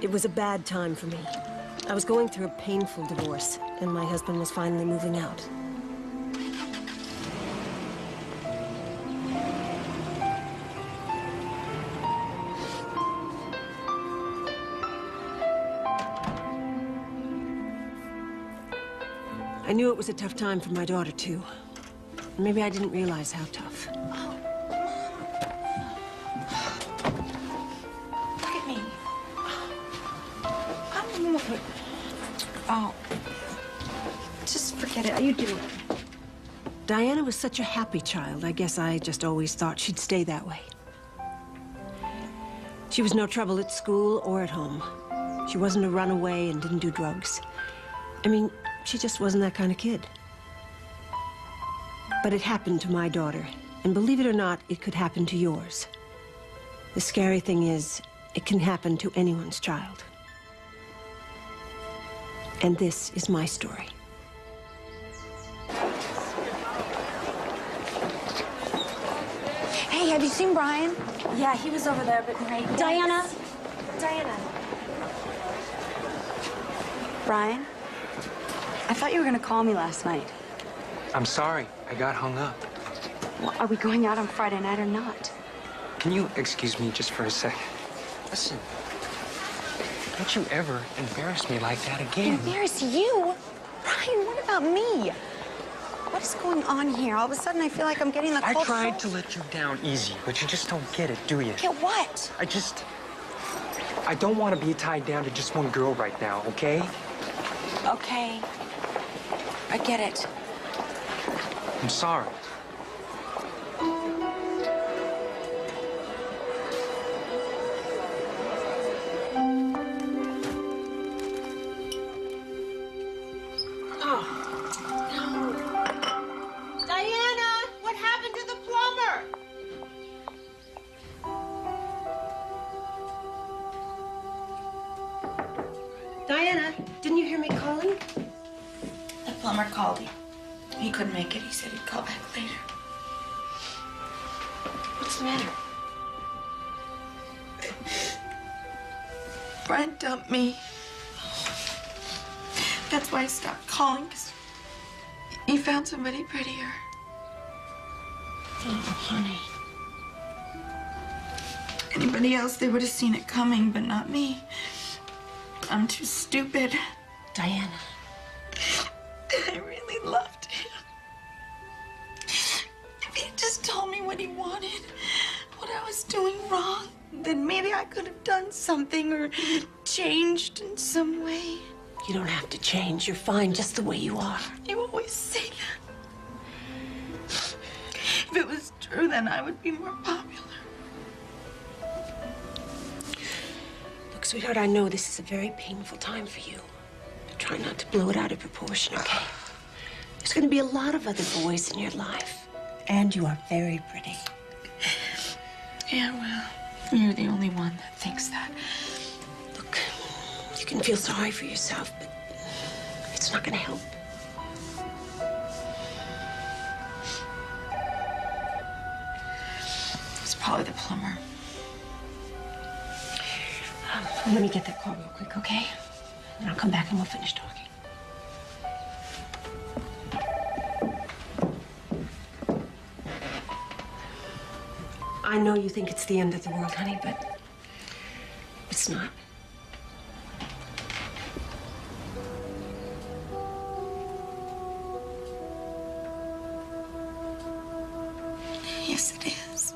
It was a bad time for me. I was going through a painful divorce, and my husband was finally moving out. I knew it was a tough time for my daughter, too. Maybe I didn't realize how tough. Oh, Mom. Look at me. I'm moving. Oh. Just forget it. How you doing? Diana was such a happy child. I guess I just always thought she'd stay that way. She was no trouble at school or at home. She wasn't a runaway and didn't do drugs. I mean, she just wasn't that kind of kid. But it happened to my daughter, and believe it or not, it could happen to yours. The scary thing is, it can happen to anyone's child. And this is my story. Hey, have you seen Brian? Yeah, he was over there, but right. Diana? Diana. Brian? I thought you were gonna call me last night. I'm sorry. I got hung up. Well, are we going out on Friday night or not? Can you excuse me just for a second? Listen, don't you ever embarrass me like that again. Embarrass you? Brian, what about me? What is going on here? All of a sudden, I feel like I'm getting the cold. I tried to let you down easy, but you just don't get it, do you? Get what? I don't want to be tied down to just one girl right now, okay? Okay. I get it. I'm sorry. Diana, didn't you hear me calling? The plumber called him. He couldn't make it. He said he'd call back later. What's the matter? Brian dumped me. That's why I stopped calling, because he found somebody prettier. Oh, honey. Anybody else, they would have seen it coming, but not me. I'm too stupid. Diana. I really loved him. If he just told me what he wanted, what I was doing wrong, then maybe I could have done something or changed in some way. You don't have to change. You're fine just the way you are. You always say that. If it was true, then I would be more popular. Look, sweetheart, I know this is a very painful time for you. But try not to blow it out of proportion, okay? There's going to be a lot of other boys in your life. And you are very pretty. Yeah, well, you're the only one that thinks that. Look, you can feel sorry for yourself, but it's not going to help. It's probably the plumber. Let me get that call real quick, okay? And I'll come back and we'll finish talking. I know you think it's the end of the world, honey, but it's not. Yes, it is.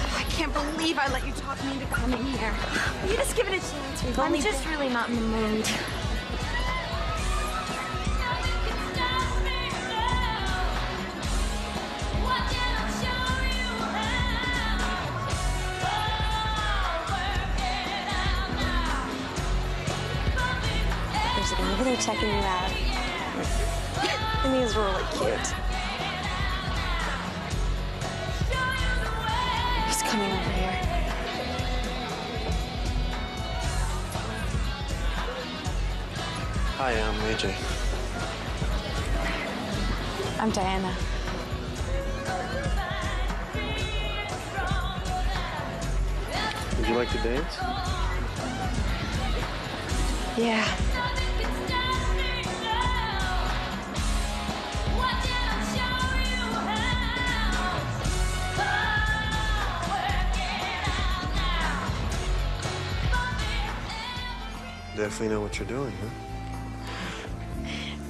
I can't believe I let you talk me into coming here. You just give it a chance. I'm just really not in the mood. they're checking you out. I think it's really cute. He's coming over here. Hi, I'm AJ. I'm Diana. Would you like to dance? Yeah. Definitely know what you're doing,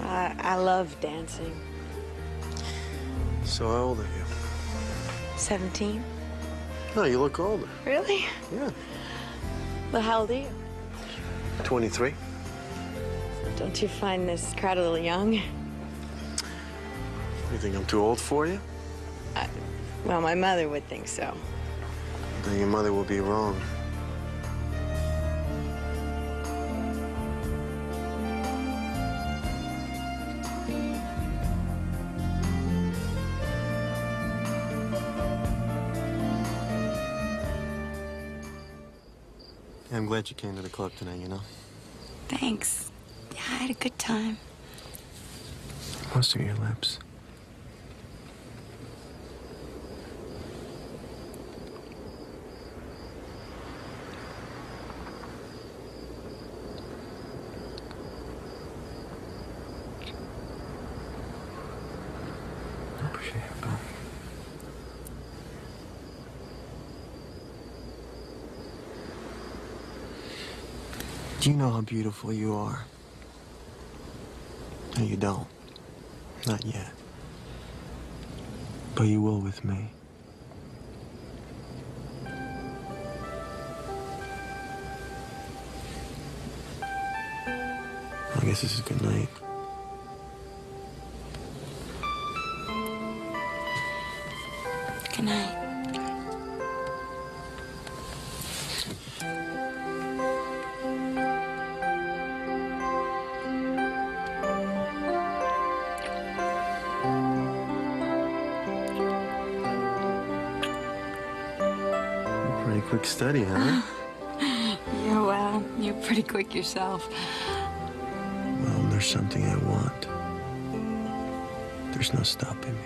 huh? I love dancing. So how old are you? 17? No, you look older. Really? Yeah. Well, how old are you? 23. Don't you find this crowd a little young? You think I'm too old for you? Well, my mother would think so. Then your mother will be wrong. I'm glad you came to the club tonight, you know? Thanks. Yeah, I had a good time. Moisten your lips. I appreciate it, Bill. Do you know how beautiful you are? No, you don't. Not yet. But you will with me. I guess this is good night. Good night. Pretty quick study, huh? Yeah, well, you're pretty quick yourself. Well, there's something I want. There's no stopping me.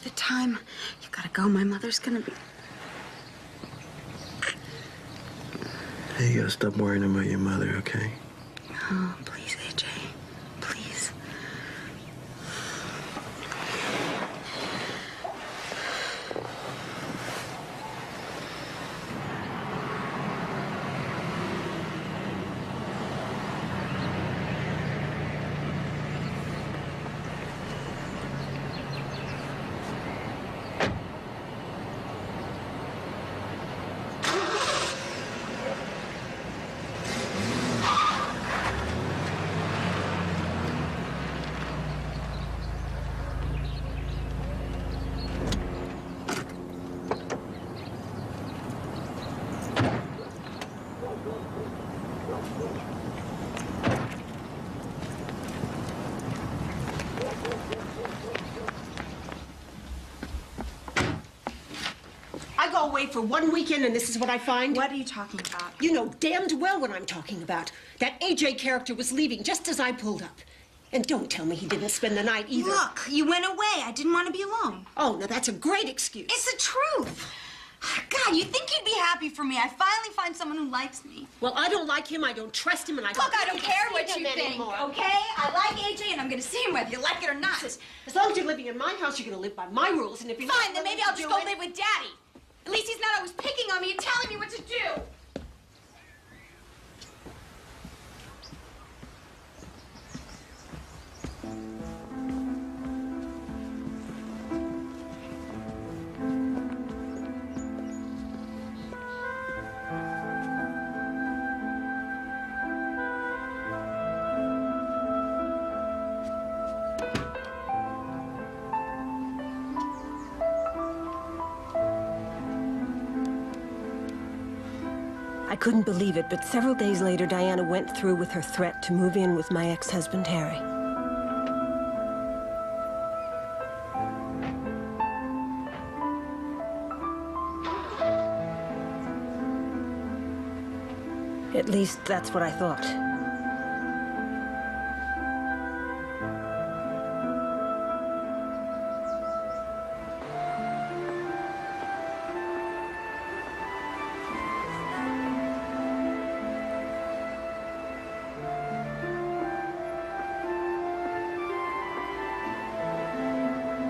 the time. You gotta go. My mother's gonna be... Hey, you gotta stop worrying about your mother, okay? Oh, please, AJ. Please. I go away for one weekend and this is what I find? What are you talking about? You know damned well what I'm talking about. That AJ character was leaving just as I pulled up. And don't tell me he didn't spend the night either. Look, you went away. I didn't want to be alone. Oh, now that's a great excuse. It's the truth. God, you'd think you'd be happy for me. I finally find someone who likes me. Well, I don't like him, I don't trust him, and I don't... Look, I don't care what you think, anymore. okay? I like AJ, and I'm gonna see him whether you like it or not. As long as you're living in my house, you're gonna live by my rules, and if you're Fine, not then maybe I'll just go live with Daddy. At least he's not always picking on me and telling me what to do. I couldn't believe it, but several days later, Diana went through with her threat to move in with my ex-husband, Harry. At least, that's what I thought.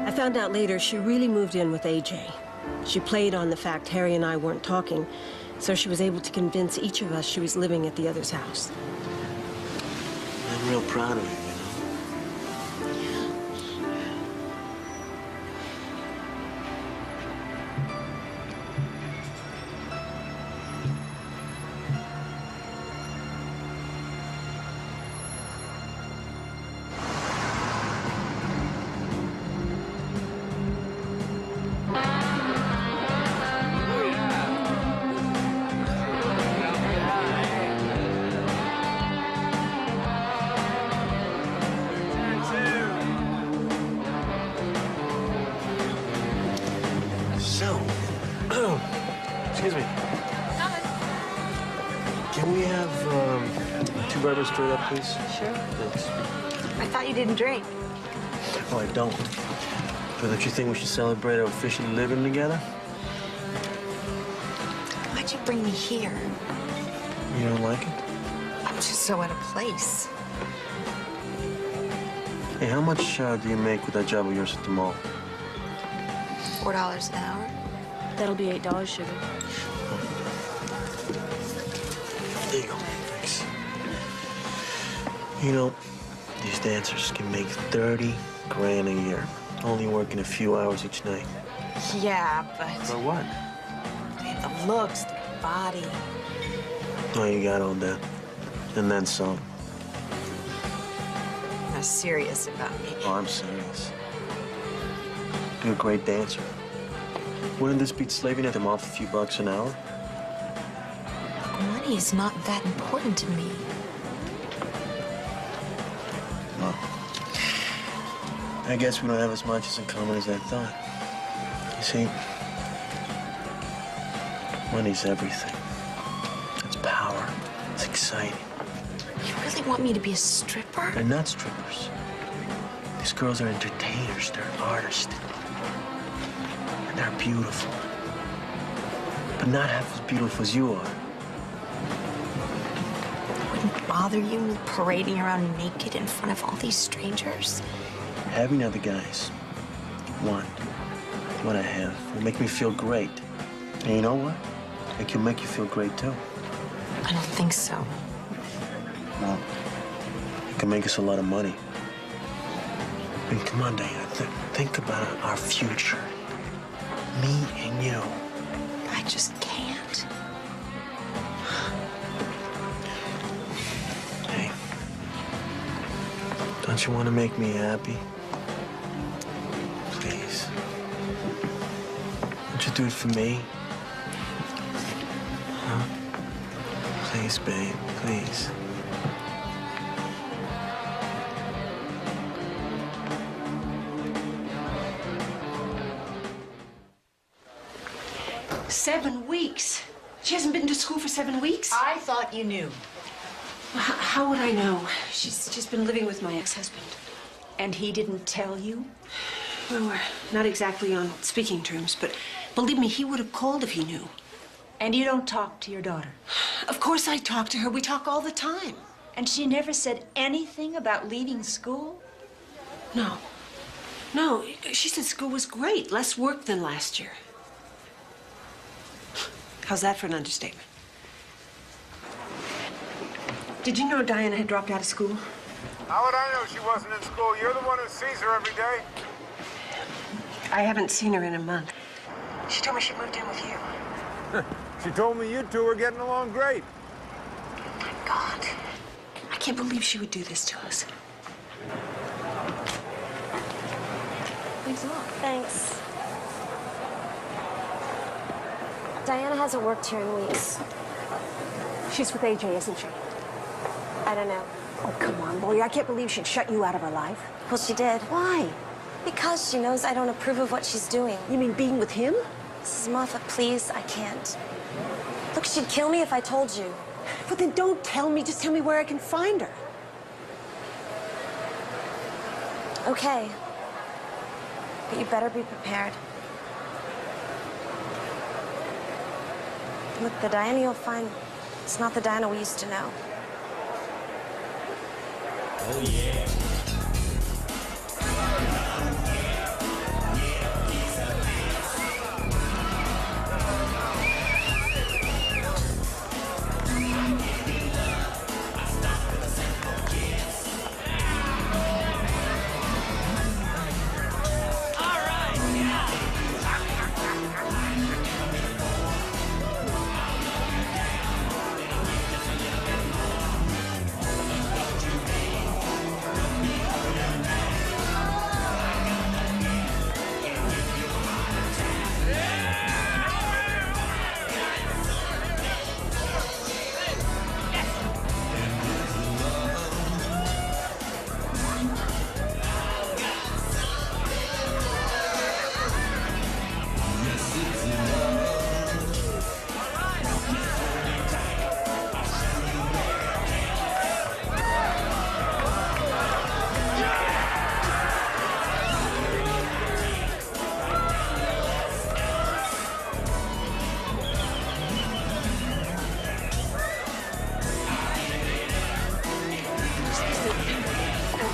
I found out later she really moved in with AJ. She played on the fact Harry and I weren't talking, so she was able to convince each of us she was living at the other's house. I'm real proud of you, excuse me. Can we have 2 bourbons straight up, please? Sure. Thanks. I thought you didn't drink. Oh, I don't. But don't you think we should celebrate our officially living together? Why'd you bring me here? You don't like it? I'm just so out of place. Hey, how much do you make with that job of yours at the mall? $4 an hour. That'll be $8, sugar. There you go. Thanks. You know, these dancers can make 30 grand a year, only working a few hours each night. Yeah, but... For what? The looks, the body. Oh, you got all that. And then some. You're not serious about me. Oh, I'm serious. You're a great dancer. Wouldn't this beat slaving at them off a few bucks an hour? Look, money is not that important to me. Well, I guess we don't have as much as in common as I thought. You see, money's everything. It's power. It's exciting. You really want me to be a stripper? They're not strippers. These girls are entertainers. They're artists. They're beautiful. But not half as beautiful as you are. It wouldn't bother you me parading around naked in front of all these strangers? Having other guys want what I have will make me feel great. And you know what? It can make you feel great, too. I don't think so. Well, it can make us a lot of money. I mean, come on, Diana. Think about our future. Me and you. I just can't. Hey, don't you want to make me happy? Please. Won't you do it for me? Huh? Please, babe, please. Seven weeks? She hasn't been to school for 7 weeks? I thought you knew. Well, how would I know? She's been living with my ex-husband. And he didn't tell you? Well, we're not exactly on speaking terms, but believe me, he would have called if he knew. And you don't talk to your daughter? Of course I talk to her. We talk all the time. And she never said anything about leaving school? No. No, she said school was great. Less work than last year. How's that for an understatement? Did you know Diana had dropped out of school? How would I know she wasn't in school? You're the one who sees her every day. I haven't seen her in a month. She told me she moved in with you. She told me you two were getting along great. Oh, my God. I can't believe she would do this to us. Thanks a lot. Thanks. Diana hasn't worked here in weeks. She's with AJ, isn't she? I don't know. Oh, come on, Lawyer. I can't believe she'd shut you out of her life. Well, she did. Why? Because she knows I don't approve of what she's doing. You mean being with him? Mrs. Moffat, please, I can't. Look, she'd kill me if I told you. But then don't tell me. Just tell me where I can find her. Okay. But you better be prepared. Look, the Diana you'll find, it's not the Diana we used to know. Oh, yeah.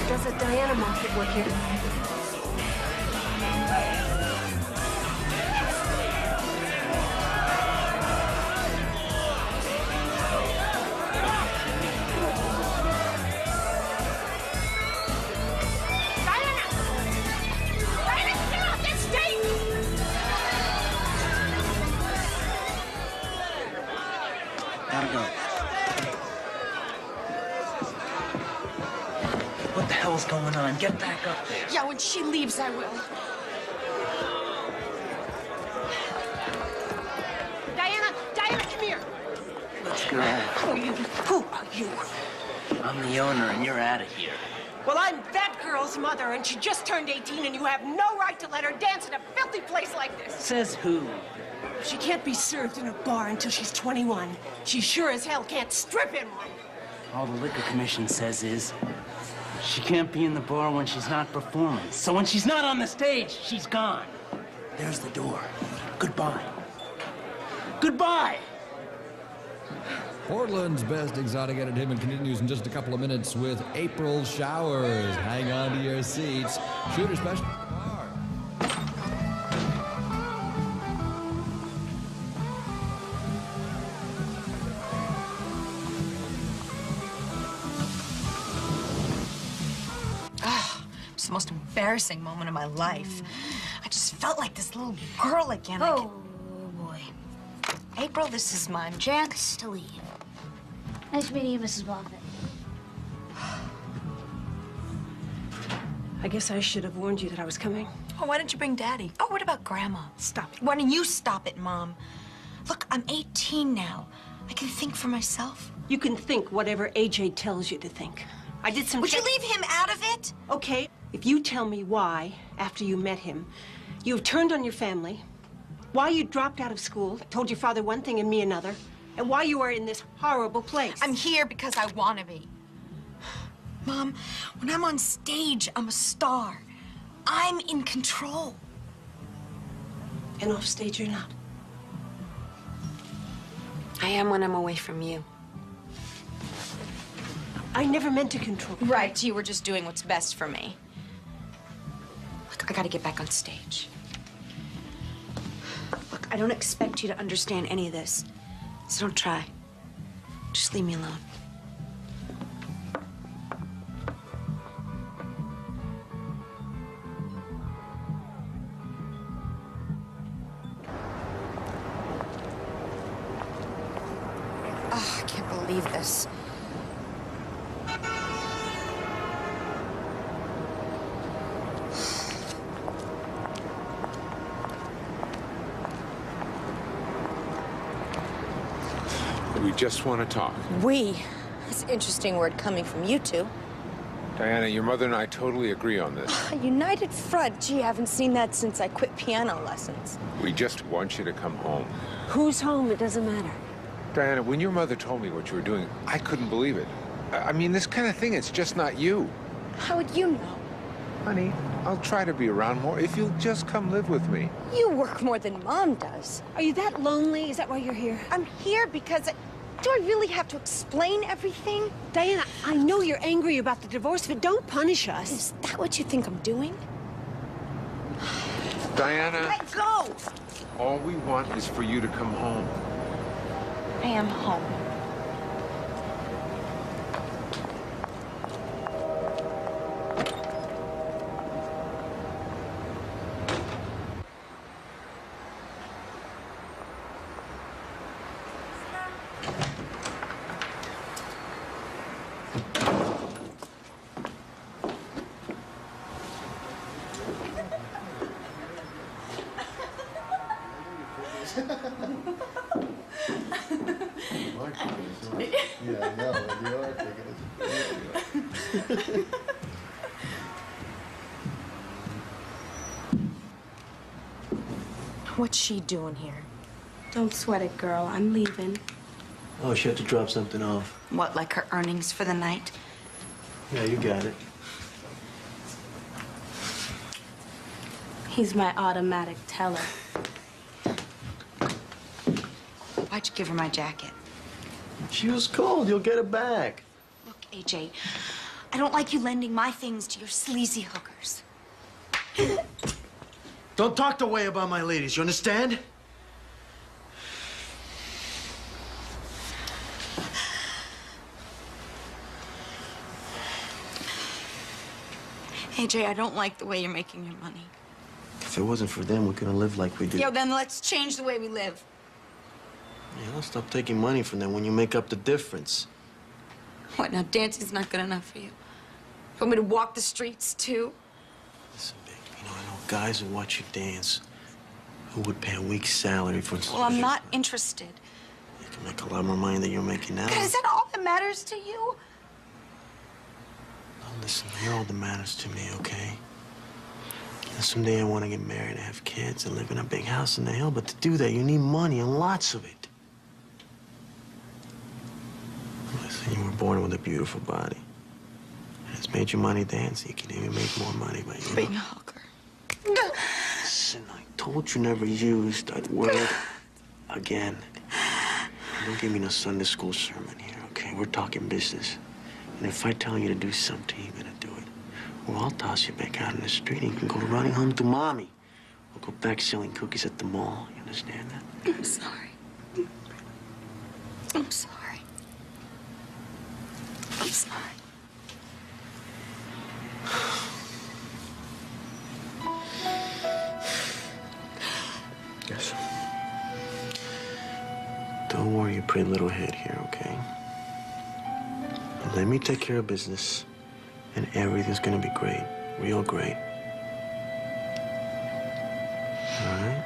Does a Diana Moffat work here? Gotta go. What the hell's going on? Get back up there. Yeah, when she leaves, I will. Diana, come here. Let's go. Who are you? I'm the owner and you're out of here. Well, I'm that girl's mother, and she just turned 18, and you have no right to let her dance in a filthy place like this. Says who? She can't be served in a bar until she's 21. She sure as hell can't strip in one. All the liquor commission says is she can't be in the bar when she's not performing. So when she's not on the stage, she's gone. There's the door. Goodbye. Goodbye! Portland's best exotic entertainment continues in just a couple of minutes with April Showers. Hang on to your seats. Shooter special. It's the most embarrassing moment of my life. I just felt like this little girl again. Oh, boy. April, this is mine. Jack's to leave. Nice meeting you, Mrs. Moffat. I guess I should have warned you that I was coming. Oh, why didn't you bring Daddy? Oh, what about Grandma? Stop it. Why don't you stop it, Mom? Look, I'm 18 now. I can think for myself. You can think whatever AJ tells you to think. I did some... Would you leave him out of it? Okay, if you tell me why, after you met him, you've turned on your family, why you dropped out of school, told your father one thing and me another, and why you are in this horrible place. I'm here because I want to be. Mom, when I'm on stage, I'm a star. I'm in control. And off stage, you're not. I am when I'm away from you. I never meant to control you. Right, you were just doing what's best for me. Look, I gotta get back on stage. Look, I don't expect you to understand any of this, so don't try. Just leave me alone. Oh, I can't believe this. We just want to talk. We? That's an interesting word coming from you two. Diana, your mother and I totally agree on this. A united front. Gee, I haven't seen that since I quit piano lessons. We just want you to come home. Who's home? It doesn't matter. Diana, when your mother told me what you were doing, I couldn't believe it. I mean, this kind of thing, it's just not you. How would you know? Honey, I'll try to be around more if you'll just come live with me. You work more than Mom does. Are you that lonely? Is that why you're here? I'm here because do I really have to explain everything? Diana, I know you're angry about the divorce, but don't punish us. Is that what you think I'm doing? Diana, Let go! all we want is for you to come home. I am home. Yeah, I know. You are taking it. What's she doing here? Don't sweat it, girl. I'm leaving. Oh, she had to drop something off. What, like her earnings for the night? Yeah, you got it. He's my automatic teller. Why'd you give her my jacket? She was cold. You'll get it back. Look, AJ, I don't like you lending my things to your sleazy hookers. Don't talk the way about my ladies. You understand? AJ, I don't like the way you're making your money. If it wasn't for them, we couldn't live like we do. Yo, then let's change the way we live. Yeah, let's stop taking money from them when you make up the difference. What, now dancing's not good enough for you? You want me to walk the streets, too? Listen, babe, you know, I know guys who watch you dance who would pay a week's salary for... Well, I'm not interested. You can make a lot more money than you're making now. God, is that all that matters to you? No, listen, you're all that matters to me, okay? And someday I want to get married and have kids and live in a big house in the hill, but to do that, you need money and lots of it. Listen, you were born with a beautiful body. And it's made your money dance. You can even make more money by you. Being a hooker. Listen, I told you never use that word again. Don't give me no Sunday school sermon here, okay? We're talking business. And if I tell you to do something, you're gonna do it. Or I'll toss you back out in the street and you can go running home to Mommy. Or go back selling cookies at the mall. You understand that? I'm sorry. I'm sorry. I'm sorry. Yes. Don't worry your pretty little head here, okay? Let me take care of business, and everything's gonna be great. Real great. All right?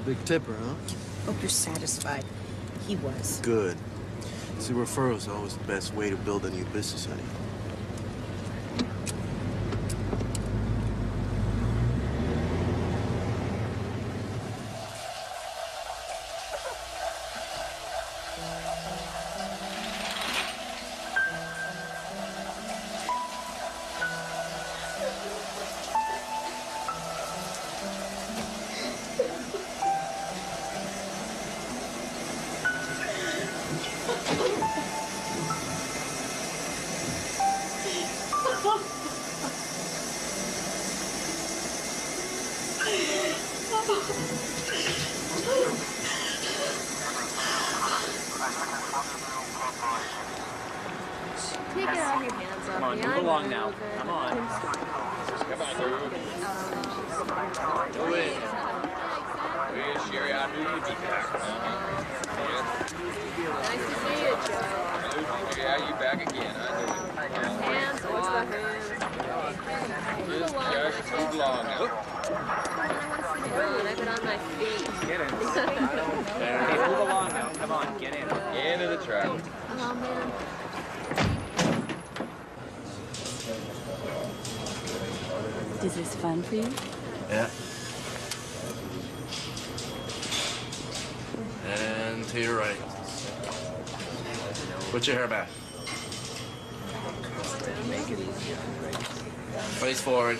Big tipper, huh? Hope you're satisfied. He was. Good. See, referrals are always the best way to build a new business, honey. Take it out of your hands off Come on, me. move along now. Come on. Come on, dude. Do it. Where's Sherry? I knew you'd be back. Nice to see you, Joe. Yeah, you back again. I knew it. Hands off. Just too long now. I've been on my feet. Get in. Hey, move along now. Come on, get in. Get into the trap. Oh, man. Is this fun for you? Yeah. And to your right. Put your hair back. Face forward.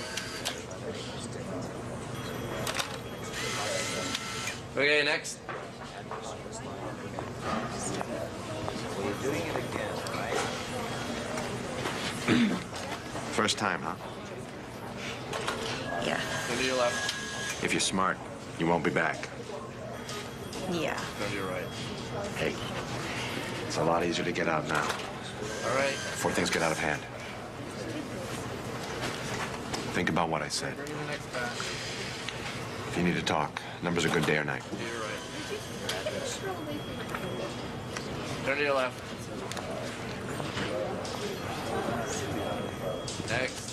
Okay, next. Well, you're doing it again, right? First time, huh? Yeah. Turn to your left. If you're smart, you won't be back. Yeah. Turn to your right. Hey, it's a lot easier to get out now, All right. before things get out of hand. Think about what I said. Turn to the next back. If you need to talk, numbers are good day or night. To your right. Turn to your left. Next.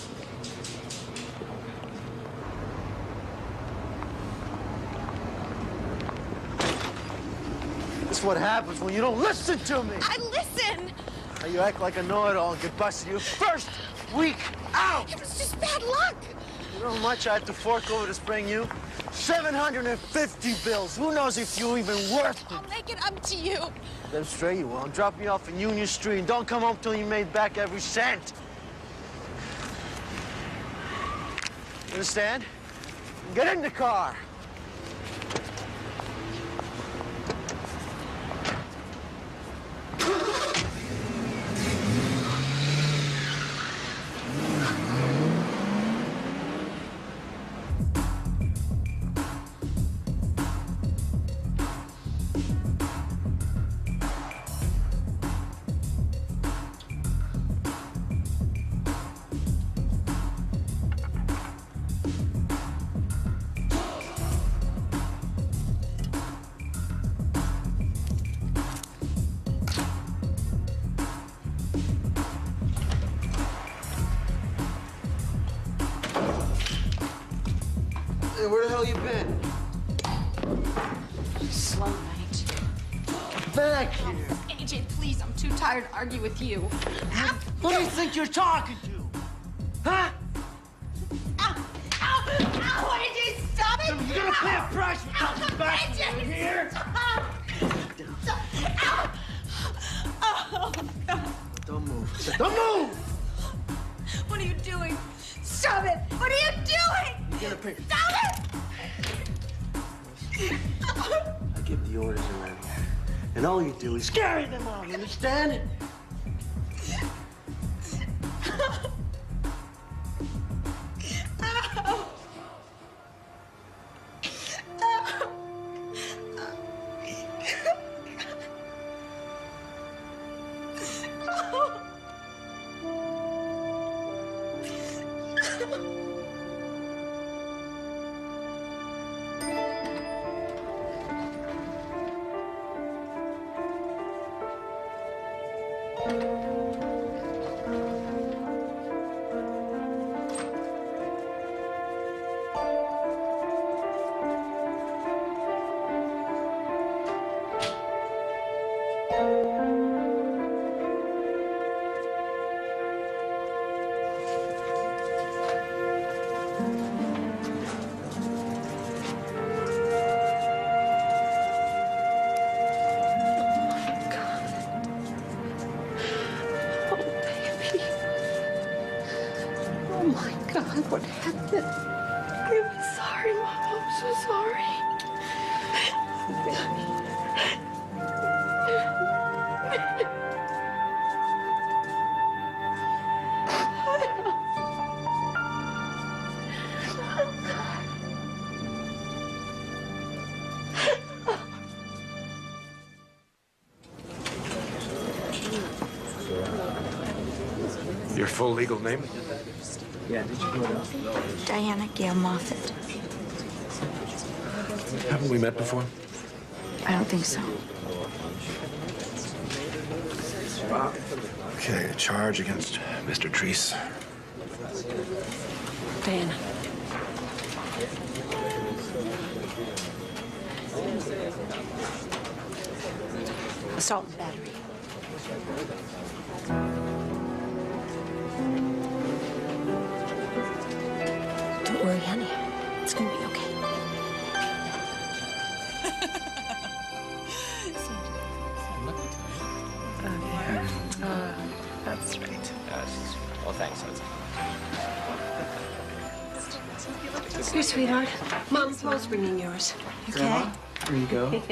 That's what happens when you don't listen to me. I listen. Now you act like a know-it-all and get busted your first week out. It was just bad luck. You know how much I had to fork over to spring you? 750 bills. Who knows if you're even worth it? I'll make it up to you. Then straight you will. I'm dropping you off in Union Street. And don't come home till you made back every cent. You understand? Get in the car. Hey, where the hell you been? Slow night. Back here. AJ, please, I'm too tired to argue with you. Who do you think you're talking to? Huh? Ow! Ow! Ow! AJ, stop it! You're gonna pay a price for talking back to me here. Stop! Ow! Oh, God. Don't move. Don't move! What are you doing? Stop it! What are you doing? You're gonna pay. Stop it! I give the orders around here. And all you do is carry them out, you understand? God, what happened? I'm sorry, Mom. I'm so sorry. Your full legal name? Yeah, did you go to Diana Gail Moffat. Haven't we met before? I don't think so. Okay, a charge against Mr. Treese. Diana. Assault and battery. Don't worry, honey. It's gonna be okay. That's right. Well, thanks. Here, sweetheart. Mom's bringing yours. Grandma, here you go.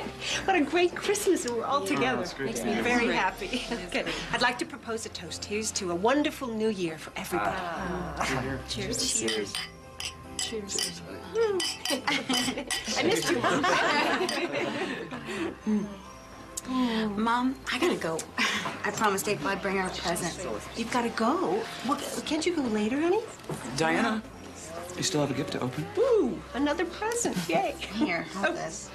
What a great Christmas, and we're all together. it's great Makes to me be very here. happy. Okay. I'd like to propose a toast. Here's to a wonderful new year for everybody. Cheers. Cheers. Cheers. I missed you, Mom. Mom, I gotta go. I promised April I'd bring her a present. You've got to go. Well, can't you go later, honey? Diana, you still have a gift to open? Ooh, another present. Yay. Here, hold this.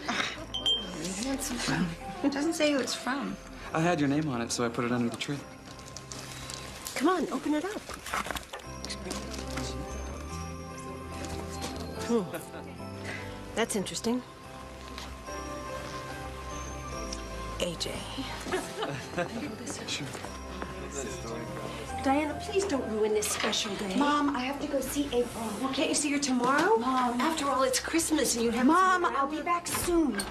It doesn't say who it's from. I had your name on it, so I put it under the tree. Come on, open it up. That's interesting. AJ. Sure. Diana, please don't ruin this special day. Mom, I have to go see April. Well, can't you see her tomorrow? Mom. After all, it's Christmas and you have Mom, I'll be back soon.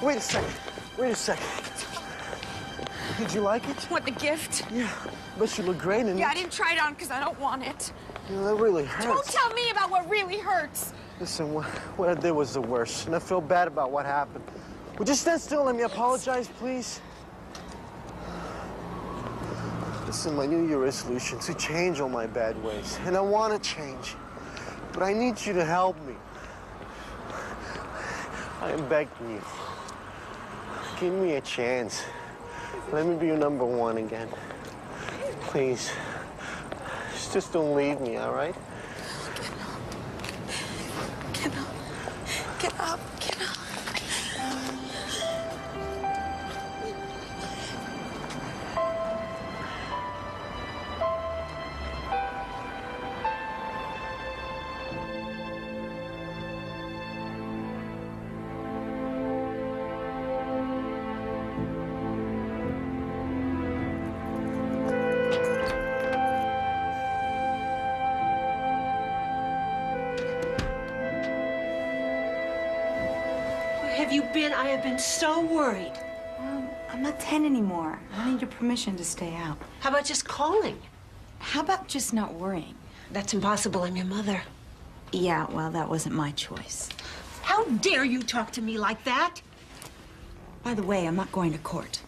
Wait a second. Wait a second. Did you like it? What, the gift? Yeah. But you look great in it. Yeah, I didn't try it on because I don't want it. You know, that really hurts. Don't tell me about what really hurts. Listen, what I did was the worst, and I feel bad about what happened. Would you stand still and let me apologize, please? Listen, my New Year resolution to change all my bad ways, and I want to change, but I need you to help me. I am begging you. Give me a chance. Let me be your number one again. Please. Just don't leave me, all right? Get up. Get up. Get up. Where have you been? I have been so worried. I'm not 10 anymore. I need your permission to stay out. How about just calling? How about just not worrying? That's impossible. I'm your mother. Yeah, well, that wasn't my choice. How dare you talk to me like that? By the way, I'm not going to court.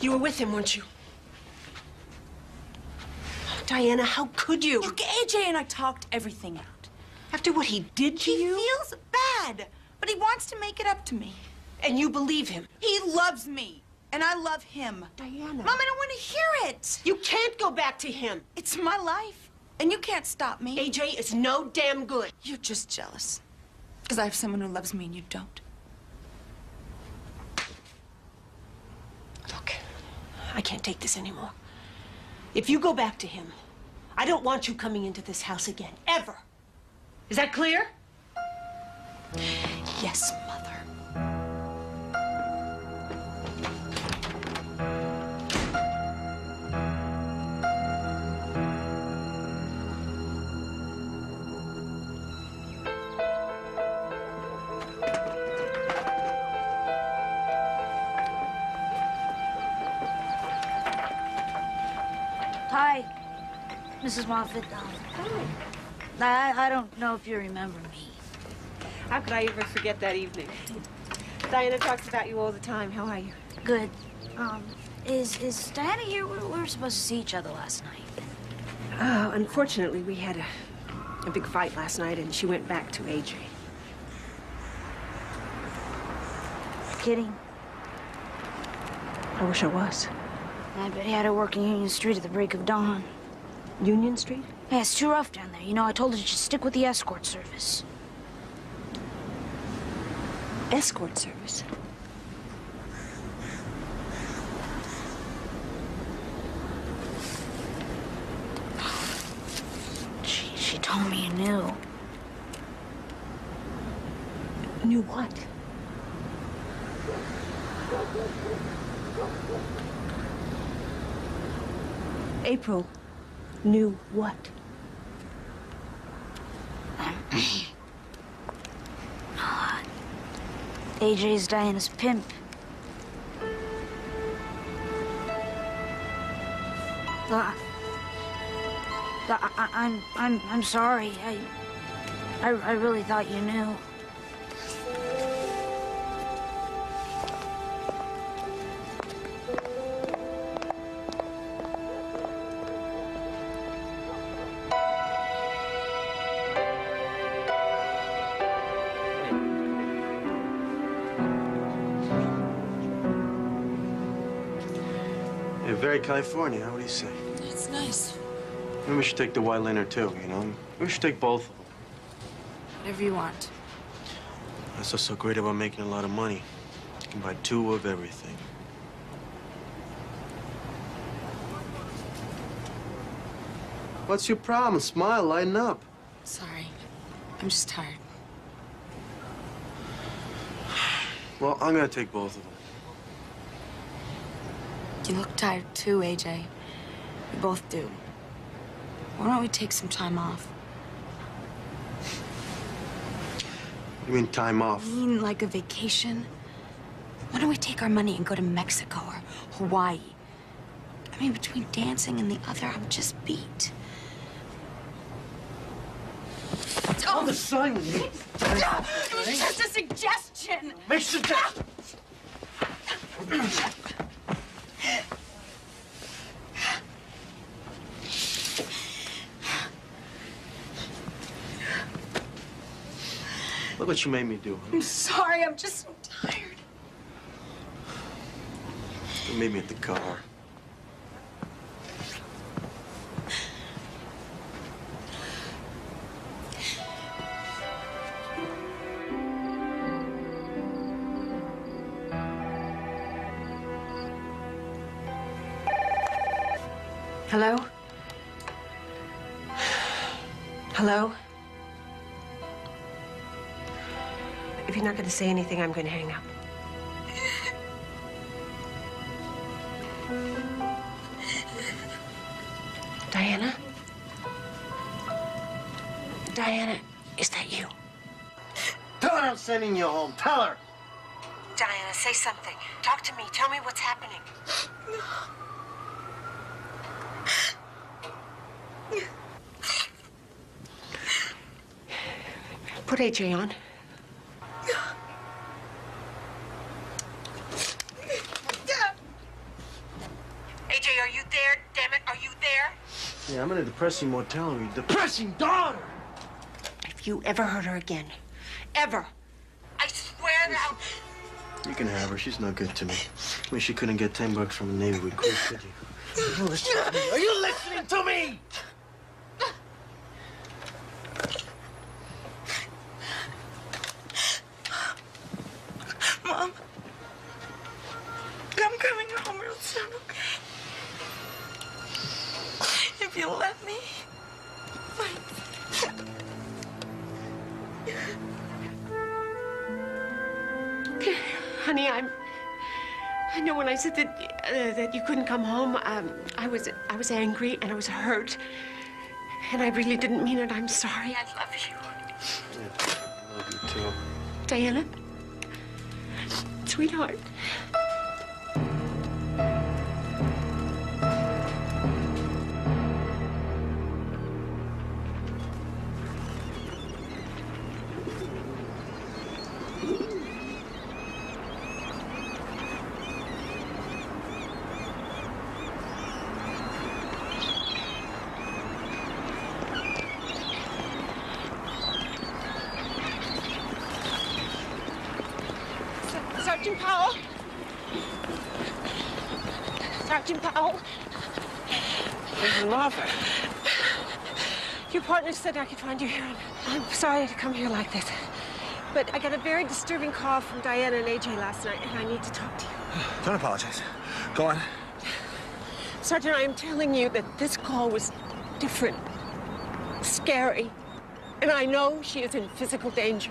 You were with him, weren't you? Diana, how could you? Look, AJ and I talked everything out. After what he did to you? He feels bad, but he wants to make it up to me. And you believe him? He loves me, and I love him. Diana. Mom, I don't want to hear it. You can't go back to him. It's my life, and you can't stop me. AJ is no damn good. You're just jealous. Because I have someone who loves me and you don't. Look, I can't take this anymore. If you go back to him, I don't want you coming into this house again, ever. Is that clear? Yes, Mother. Hi, Mrs. Moffat. I don't know if you remember me. How could I ever forget that evening? Diana talks about you all the time. How are you? Good. Is Diana here? We were supposed to see each other last night. Unfortunately, we had a big fight last night, and she went back to AJ. Kidding. I wish I was. I bet he had her working Union Street at the break of dawn. Union Street? Yeah, it's too rough down there. You know, I told her to just stick with the escort service. Escort service? She told me you knew. Knew what? April knew what? AJ's Diana's pimp. I'm sorry. I really thought you knew. Hey, very California, what do you say? It's nice. Maybe we should take the white liner too, you know? Maybe we should take both of them. Whatever you want. That's what's so great about making a lot of money. You can buy two of everything. What's your problem? Smile, lighten up. Sorry. I'm just tired. Well, I'm gonna take both of them. You look tired too, AJ. We both do. Why don't we take some time off? You mean time off? I mean like a vacation? Why don't we take our money and go to Mexico or Hawaii? I mean, between dancing and the other, I'm just beat. All the sun. It was just a suggestion. Make suggestions. Look what you made me do. I'm sorry, I'm just so tired. You made me at the car. Hello? Hello? If you're not going to say anything, I'm going to hang up. Diana? Diana, is that you? Tell her I'm sending you home. Tell her. Diana, say something. Talk to me. Tell me what's happening. Put AJ on. AJ, are you there? Damn it, are you there? Yeah, I'm in a depressing motel room. Depressing daughter! If you ever hurt her again, ever, I swear that You can have her. She's not good to me. I mean, she couldn't get $10 from the Navy with crew, could you? Are you listening to me? Are you listening to me? Mom, I'm coming home real soon, okay? If you let me. Honey, I know when I said that you couldn't come home, I was angry and I was hurt, and I really didn't mean it. I'm sorry. I love you. I love you too. Diana, sweetheart. Sergeant Powell. Sergeant Powell. There's nothing. Your partner said I could find you here. I'm sorry to come here like this. But I got a very disturbing call from Diana and AJ last night, and I need to talk to you. Don't apologize. Go on. Sergeant, I am telling you that this call was different, scary, and I know she is in physical danger.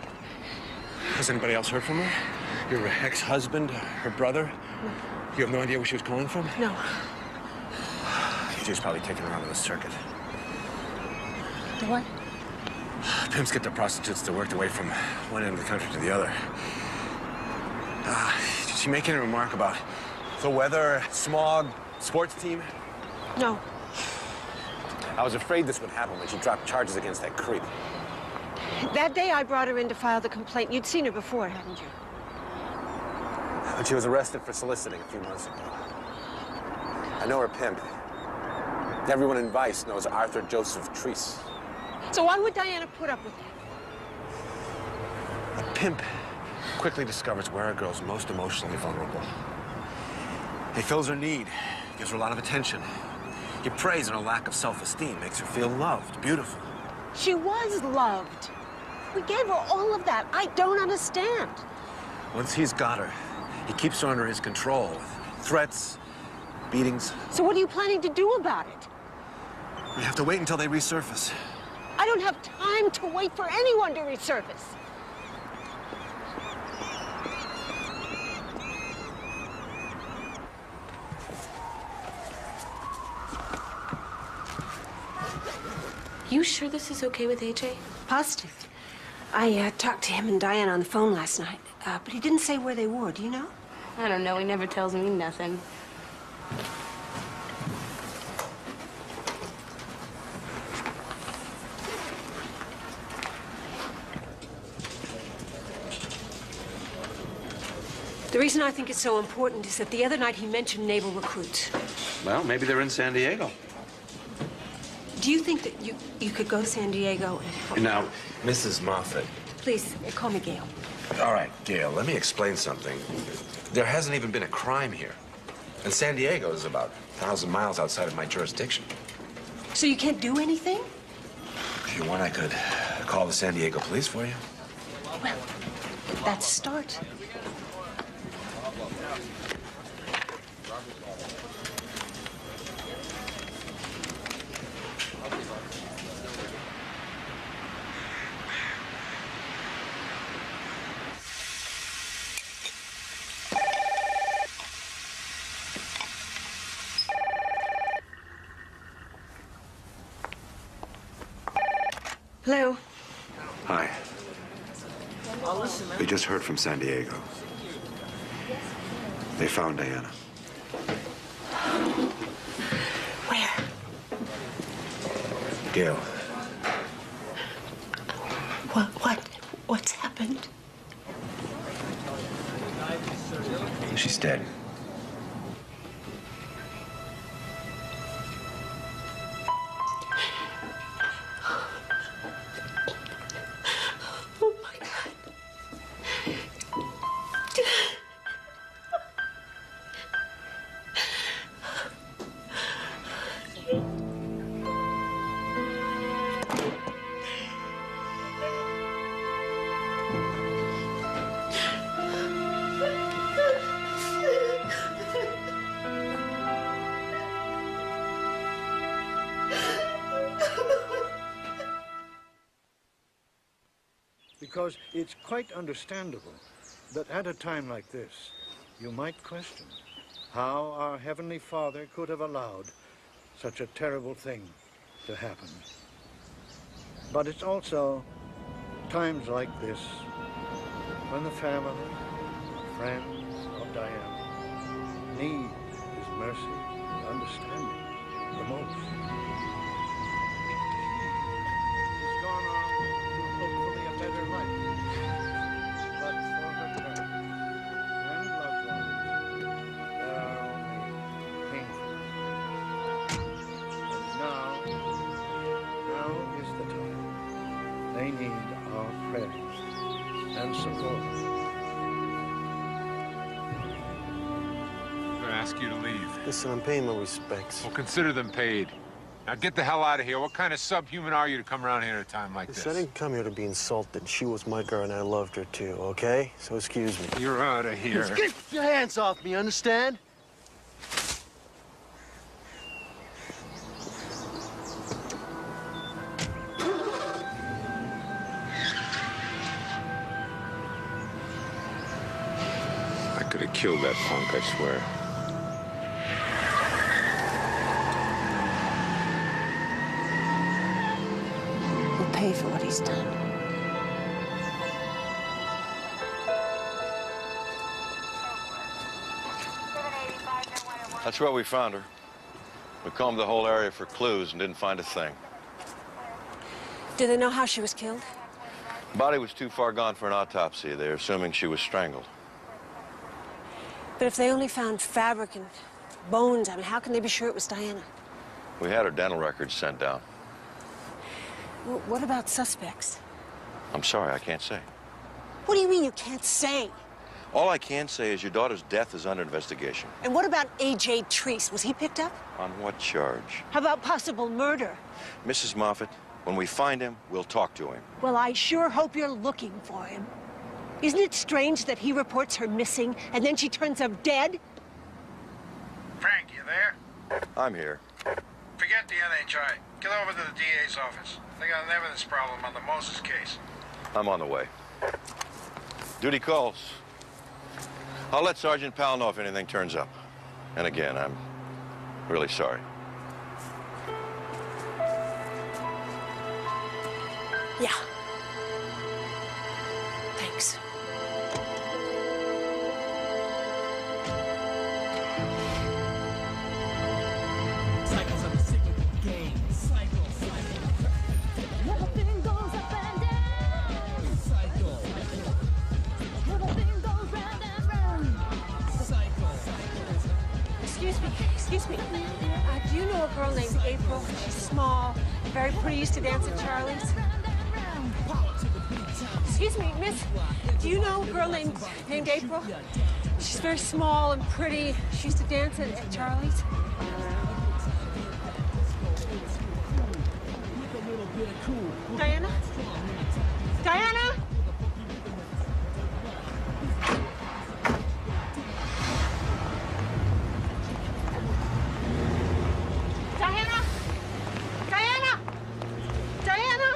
Has anybody else heard from her? Your ex-husband, her brother? No. You have no idea where she was calling from? No. She's probably taking her around on the circuit. The what? Pimps get their prostitutes to work their way from one end of the country to the other. Did she make any remark about the weather, smog, sports team? No. I was afraid this would happen when she dropped charges against that creep. That day I brought her in to file the complaint. You'd seen her before, hadn't you? When she was arrested for soliciting a few months ago. I know her pimp. Everyone in Vice knows Arthur Joseph Treese. So why would Diana put up with that? A pimp quickly discovers where a girl's most emotionally vulnerable. He fills her need, gives her a lot of attention. He preys on her lack of self-esteem, makes her feel loved, beautiful. She was loved. We gave her all of that. I don't understand. Once he's got her, he keeps her under his control with threats, beatings. So what are you planning to do about it? We have to wait until they resurface. I don't have time to wait for anyone to resurface. You sure this is okay with AJ? Positive. I talked to him and Diane on the phone last night, but he didn't say where they were. Do you know? I don't know. He never tells me nothing. The reason I think it's so important is that the other night he mentioned naval recruits. Well, maybe they're in San Diego. Do you think that you could go to San Diego and help? Now, Mrs. Moffat. Please, call me Gail. All right, Gail, let me explain something. There hasn't even been a crime here. And San Diego is about 1,000 miles outside of my jurisdiction. So you can't do anything? If you want, I could call the San Diego police for you. Well, that's a start. Hello. Hi. We just heard from San Diego. They found Diana. Where? Gail. What's happened? She's dead. Oh my God. Because it's quite understandable that at a time like this, you might question how our Heavenly Father could have allowed such a terrible thing to happen. But it's also times like this when the family, friends of Diana need His mercy and understanding the most. She's gone on to hopefully a better life. But for her parents and loved ones, there are only painful. And now is the time. They need our prayers and support. I'm gonna ask you to leave. Listen, I'm paying my respects. Well, consider them paid. Now get the hell out of here. What kind of subhuman are you to come around here at a time like Listen, I this? didn't come here to be insulted. She was my girl and I loved her too, okay? So excuse me. You're out of here. Get your hands off me, understand? I could have killed that punk, I swear. We'll pay for what he's done. That's where we found her. We combed the whole area for clues and didn't find a thing. Do they know how she was killed? Body was too far gone for an autopsy. They're assuming she was strangled. But if they only found fabric and bones, I mean, how can they be sure it was Diana? We had her dental records sent down. Well, what about suspects? I'm sorry, I can't say. What do you mean you can't say? All I can say is your daughter's death is under investigation. And what about A.J. Treese? Was he picked up? On what charge? How about possible murder? Mrs. Moffat, when we find him, we'll talk to him. Well, I sure hope you're looking for him. Isn't it strange that he reports her missing and then she turns up dead? Frank, you there? I'm here. Forget the NHI. Get over to the DA's office. They got an evidence problem on the Moses case. I'm on the way. Duty calls. I'll let Sergeant Powell know if anything turns up. And again, I'm really sorry. Yeah. Thanks. Cycles of a cyclical game. Cycle. Everything goes up and down. Cycle. Everything goes round and round. April. She's small, very pretty, used to dance at Charlie's. Excuse me, miss, do you know a girl named April? She's very small and pretty. She used to dance at Charlie's. Diana? Diana? Diana? Diana? Diana?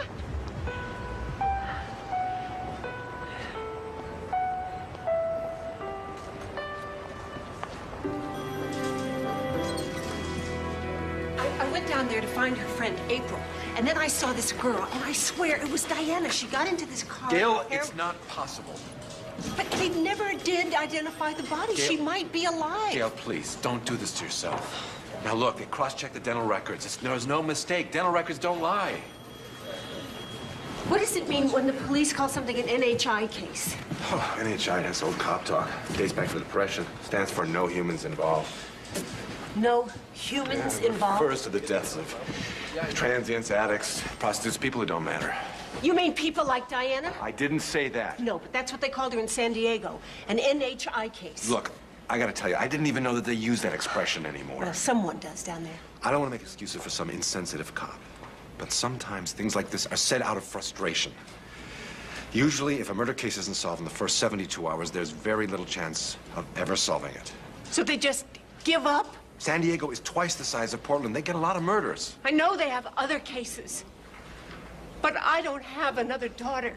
I went down there to find her friend, April. And then I saw this girl, and I swear it was Diana. She got into this car. Gail, it's not possible. But they never did identify the body. Gail. She might be alive. Gail, please, don't do this to yourself. Now look, they cross-checked the dental records. There's no mistake. Dental records don't lie. What does it mean when the police call something an NHI case? Oh, NHI has old cop talk. Dates back to the Depression. Stands for no humans involved. No humans involved? Refers to the deaths of transients, addicts, prostitutes, people who don't matter. You mean people like Diana? I didn't say that. No, but that's what they called her in San Diego. An NHI case. Look, I gotta tell you, I didn't even know that they use that expression anymore. Well, someone does down there. I don't want to make excuses for some insensitive cop, but sometimes things like this are said out of frustration. Usually, if a murder case isn't solved in the first 72 hours, there's very little chance of ever solving it. So they just give up? San Diego is twice the size of Portland. They get a lot of murders. I know they have other cases, but I don't have another daughter.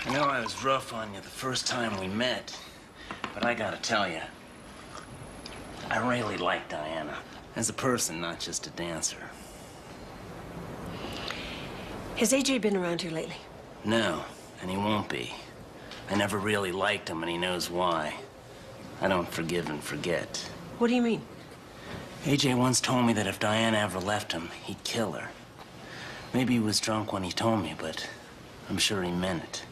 I know I was rough on you the first time we met, but I gotta tell you, I really like Diana. As a person, not just a dancer. Has AJ been around here lately? No, and he won't be. I never really liked him, and he knows why. I don't forgive and forget. What do you mean? AJ once told me that if Diana ever left him, he'd kill her. Maybe he was drunk when he told me, but I'm sure he meant it.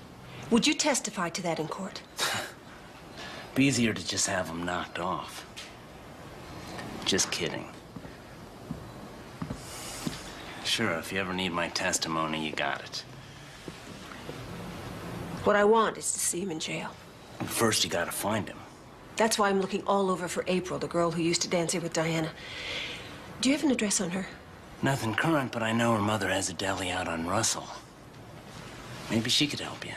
Would you testify to that in court? Be easier to just have him knocked off. Just kidding. Sure, if you ever need my testimony, you got it. What I want is to see him in jail. First, you gotta find him. That's why I'm looking all over for April, the girl who used to dance here with Diana. Do you have an address on her? Nothing current, but I know her mother has a deli out on Russell. Maybe she could help you.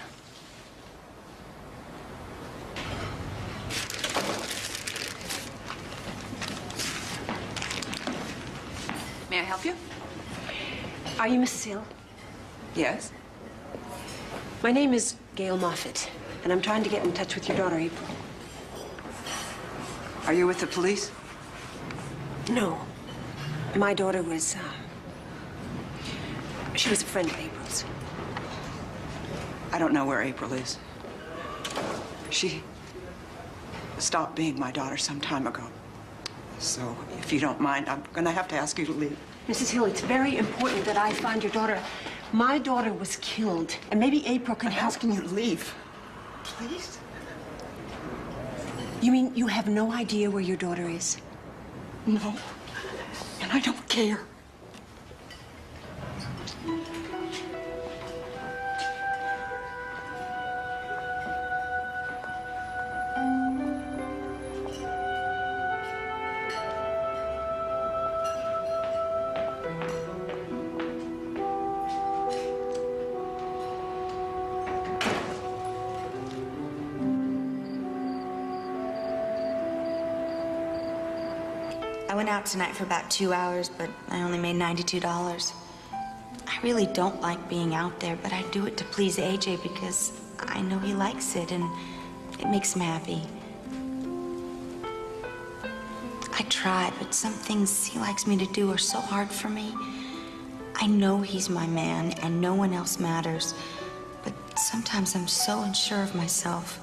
May I help you? Are you Mrs. Hill? Yes. My name is Gail Moffat, and I'm trying to get in touch with your daughter, April. Are you with the police? No. My daughter was, she was a friend of April's. I don't know where April is. She stopped being my daughter some time ago. So, if you don't mind, I'm gonna have to ask you to leave. Mrs. Hill, it's very important that I find your daughter. My daughter was killed, and maybe April can help. I'm asking you to leave. Please? You mean you have no idea where your daughter is? No. And I don't care. I went out tonight for about 2 hours, but I only made $92. I really don't like being out there, but I do it to please AJ because I know he likes it and it makes him happy. I try, but some things he likes me to do are so hard for me. I know he's my man and no one else matters, but sometimes I'm so unsure of myself.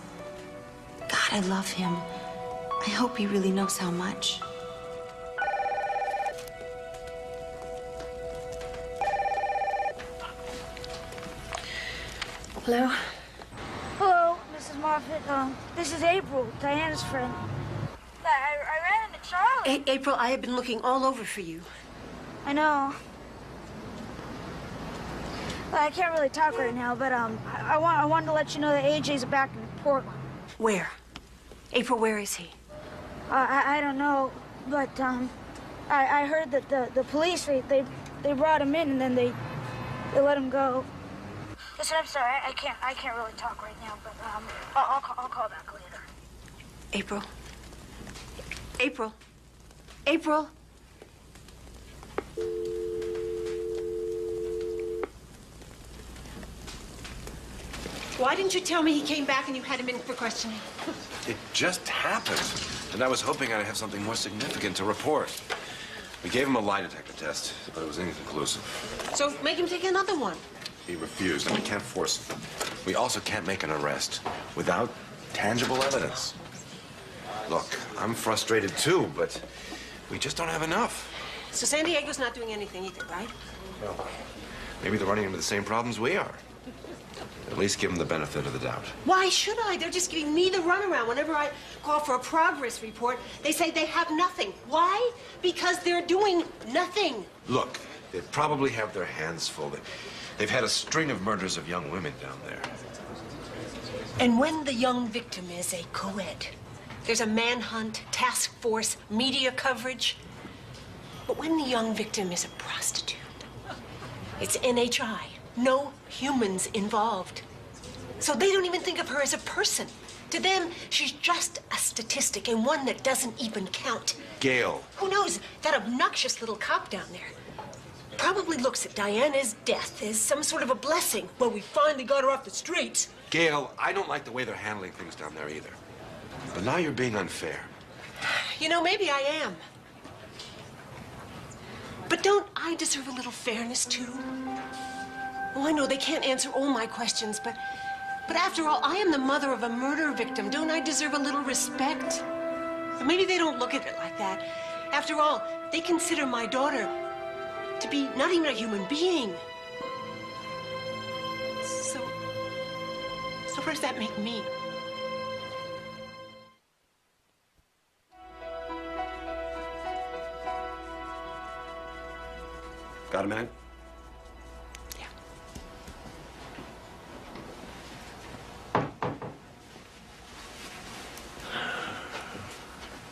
God, I love him. I hope he really knows how much. Hello? Hello, Mrs. Moffat. This is April, Diana's friend. I ran into Charlie. April, I have been looking all over for you. I know. I can't really talk right now, but I wanted to let you know that AJ's back in Portland. Where? April, where is he? I don't know, but I heard that the police they brought him in and then they let him go. Listen, I'm sorry, I can't really talk right now, but I'll call back later. April. April. April. Why didn't you tell me he came back and you had him in for questioning? It just happened. And I was hoping I'd have something more significant to report. We gave him a lie detector test, but it was inconclusive. So make him take another one. He refused, and we can't force him. We also can't make an arrest without tangible evidence. Look, I'm frustrated too, but we just don't have enough. So San Diego's not doing anything either, right? Well, maybe they're running into the same problems we are. At least give them the benefit of the doubt. Why should I? They're just giving me the runaround. Whenever I call for a progress report, they say they have nothing. Why? Because they're doing nothing. Look, they probably have their hands full. They've had a string of murders of young women down there. And when the young victim is a co-ed, there's a manhunt, task force, media coverage. But when the young victim is a prostitute, it's NHI. No humans involved. So they don't even think of her as a person. To them, she's just a statistic and one that doesn't even count. Gail. Who knows? That obnoxious little cop down there probably looks at Diana's death as some sort of a blessing. Well, we finally got her off the streets. Gail, I don't like the way they're handling things down there either. But now you're being unfair. You know, maybe I am. But don't I deserve a little fairness, too? Oh, I know they can't answer all my questions, but after all, I am the mother of a murder victim. Don't I deserve a little respect? Or maybe they don't look at it like that. After all, they consider my daughter to be not even a human being. So where does that make me? Got a minute?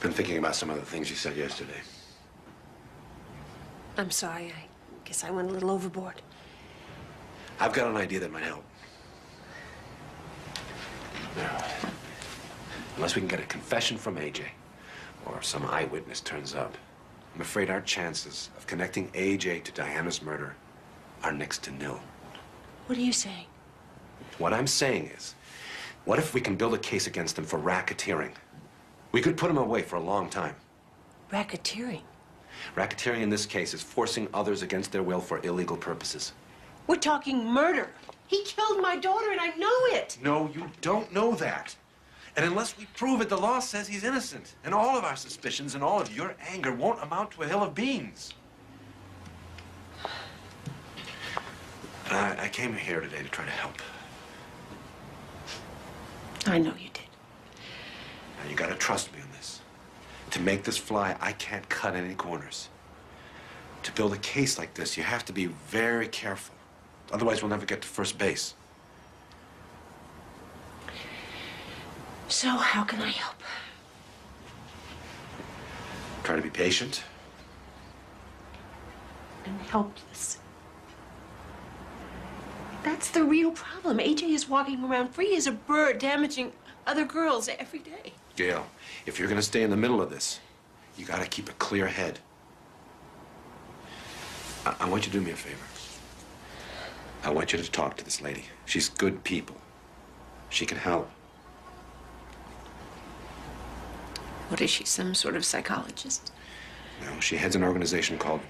Been thinking about some of the things you said yesterday. I'm sorry. I guess I went a little overboard. I've got an idea that might help. Now, unless we can get a confession from AJ, or some eyewitness turns up, I'm afraid our chances of connecting AJ to Diana's murder are next to nil. What are you saying? What I'm saying is, what if we can build a case against them for racketeering? We could put him away for a long time. Racketeering? Racketeering in this case is forcing others against their will for illegal purposes. We're talking murder. He killed my daughter, and I know it. No, you don't know that. And unless we prove it, the law says he's innocent. And all of our suspicions and all of your anger won't amount to a hill of beans. I came here today to try to help. I know you did. Now, you gotta trust me on this. To make this fly, I can't cut any corners. To build a case like this, you have to be very careful. Otherwise, we'll never get to first base. So how can I help? Try to be patient. And helpless. That's the real problem. AJ is walking around free as a bird, damaging other girls every day. Gail, if you're gonna stay in the middle of this, you gotta keep a clear head. I want you to do me a favor. I want you to talk to this lady. She's good people. She can help. What is she, some sort of psychologist? No, she heads an organization called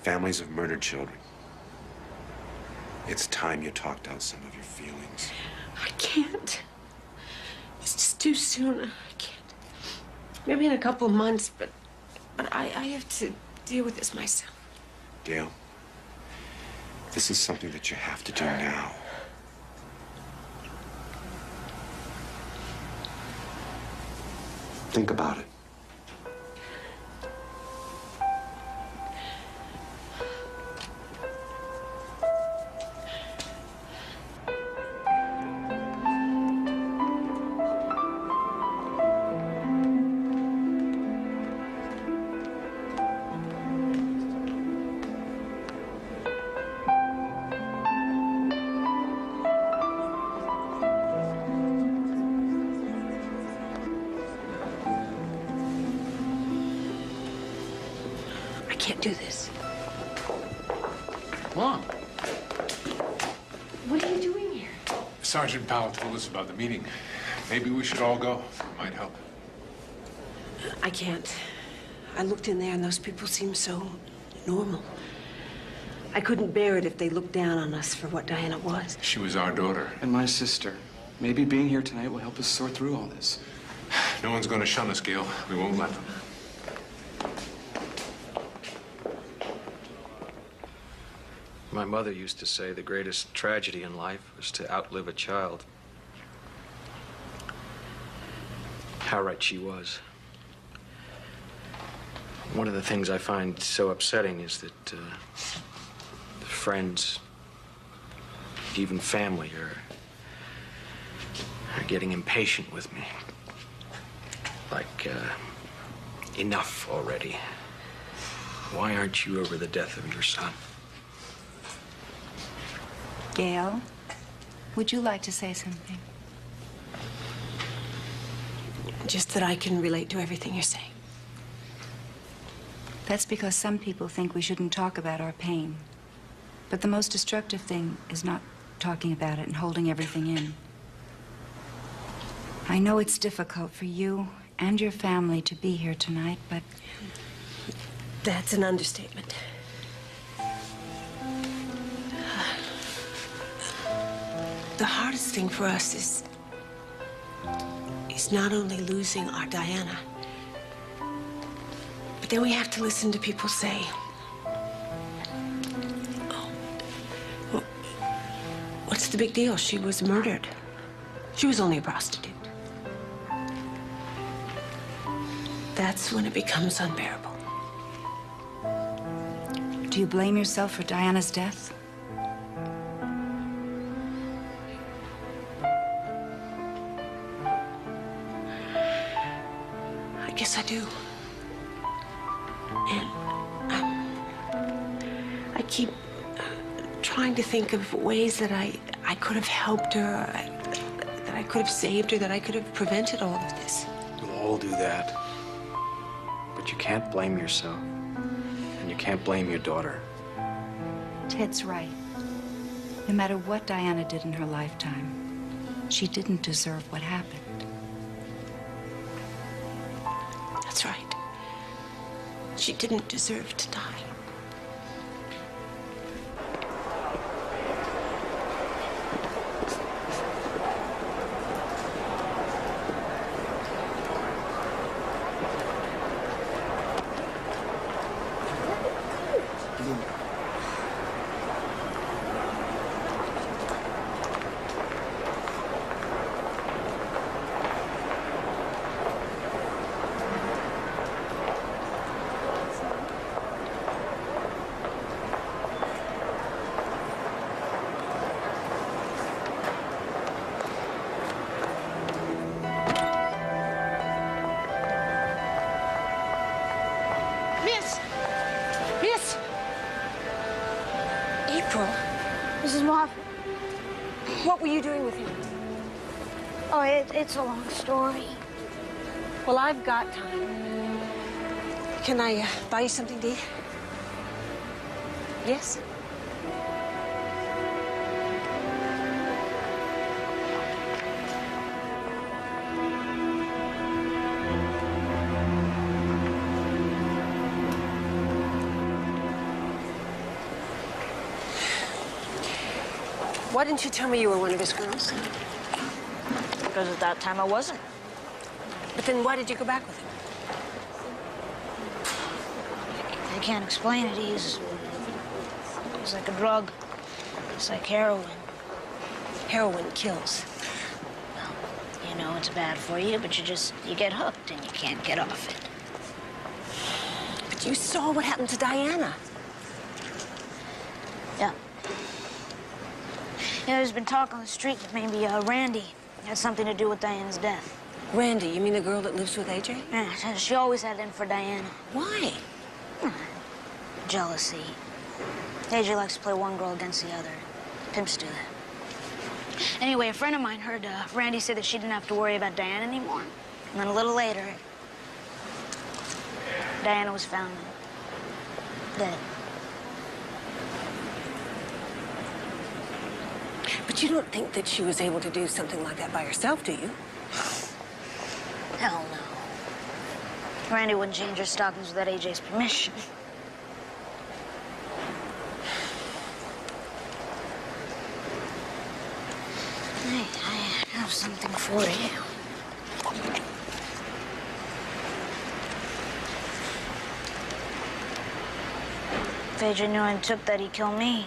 Families of Murdered Children. It's time you talked out some of your feelings. I can't. It's just too soon. I can't. Maybe in a couple of months, but I have to deal with this myself. Gail, this is something that you have to do now. Think about it. I can't do this. Mom. What are you doing here? Sergeant Powell told us about the meeting. Maybe we should all go. It might help. I can't. I looked in there and those people seemed so normal. I couldn't bear it if they looked down on us for what Diana was. She was our daughter. And my sister. Maybe being here tonight will help us sort through all this. No one's going to shun us, Gail. We won't let them. My mother used to say the greatest tragedy in life was to outlive a child. How right she was. One of the things I find so upsetting is that the friends, even family, are getting impatient with me. Like, enough already. Why aren't you over the death of your son? Gail, would you like to say something? Just that I can relate to everything you're saying. That's because some people think we shouldn't talk about our pain. But the most destructive thing is not talking about it and holding everything in. I know it's difficult for you and your family to be here tonight, but... That's an understatement. The hardest thing for us is not only losing our Diana, but then we have to listen to people say, oh, well, what's the big deal? She was murdered. She was only a prostitute. That's when it becomes unbearable. Do you blame yourself for Diana's death? I guess I do. And I keep trying to think of ways that I could have helped her, that I could have saved her, that I could have prevented all of this. We'll all do that. But you can't blame yourself. And you can't blame your daughter. Ted's right. No matter what Diana did in her lifetime, she didn't deserve what happened. That's right. She didn't deserve to die. Miss! April. Mrs. Moffat. What were you doing with him? Oh, it's a long story. Well, I've got time. Can I buy you something to eat? Yes? Why didn't you tell me you were one of his girls? Because at that time I wasn't. But then why did you go back with him? I can't explain it. He's like a drug. It's like heroin. Heroin kills. Yeah. You know it's bad for you, but you get hooked and you can't get off it. But you saw what happened to Diana. Yeah. Yeah, there's been talk on the street that maybe Randy had something to do with Diana's death. Randy, you mean the girl that lives with AJ? Yeah, she always had it in for Diana. Why? Jealousy. AJ likes to play one girl against the other. Pimps do that. Anyway, a friend of mine heard Randy say that she didn't have to worry about Diana anymore. And then a little later, Diana was found dead. But you don't think that she was able to do something like that by herself, do you? Hell no. Randy wouldn't change her stockings without AJ's permission. Hey, I have something for you. If AJ knew I took that, he'd kill me.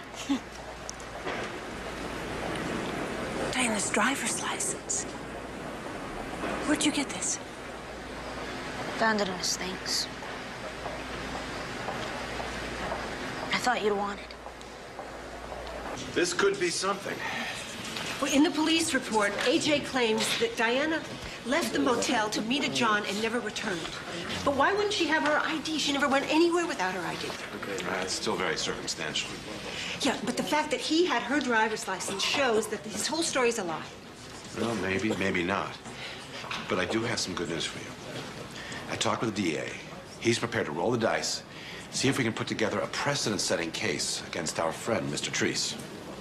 Diana's driver's license. Where'd you get this? Found it in his things. I thought you'd want it. This could be something. Well, in the police report, AJ claims that Diana left the motel to meet a John and never returned. But why wouldn't she have her ID? She never went anywhere without her ID. It's still very circumstantial. Yeah, but the fact that he had her driver's license shows that his whole story's a lie. Well, maybe, maybe not. But I do have some good news for you. I talked with the DA. He's prepared to roll the dice, see if we can put together a precedent-setting case against our friend, Mr. Treese.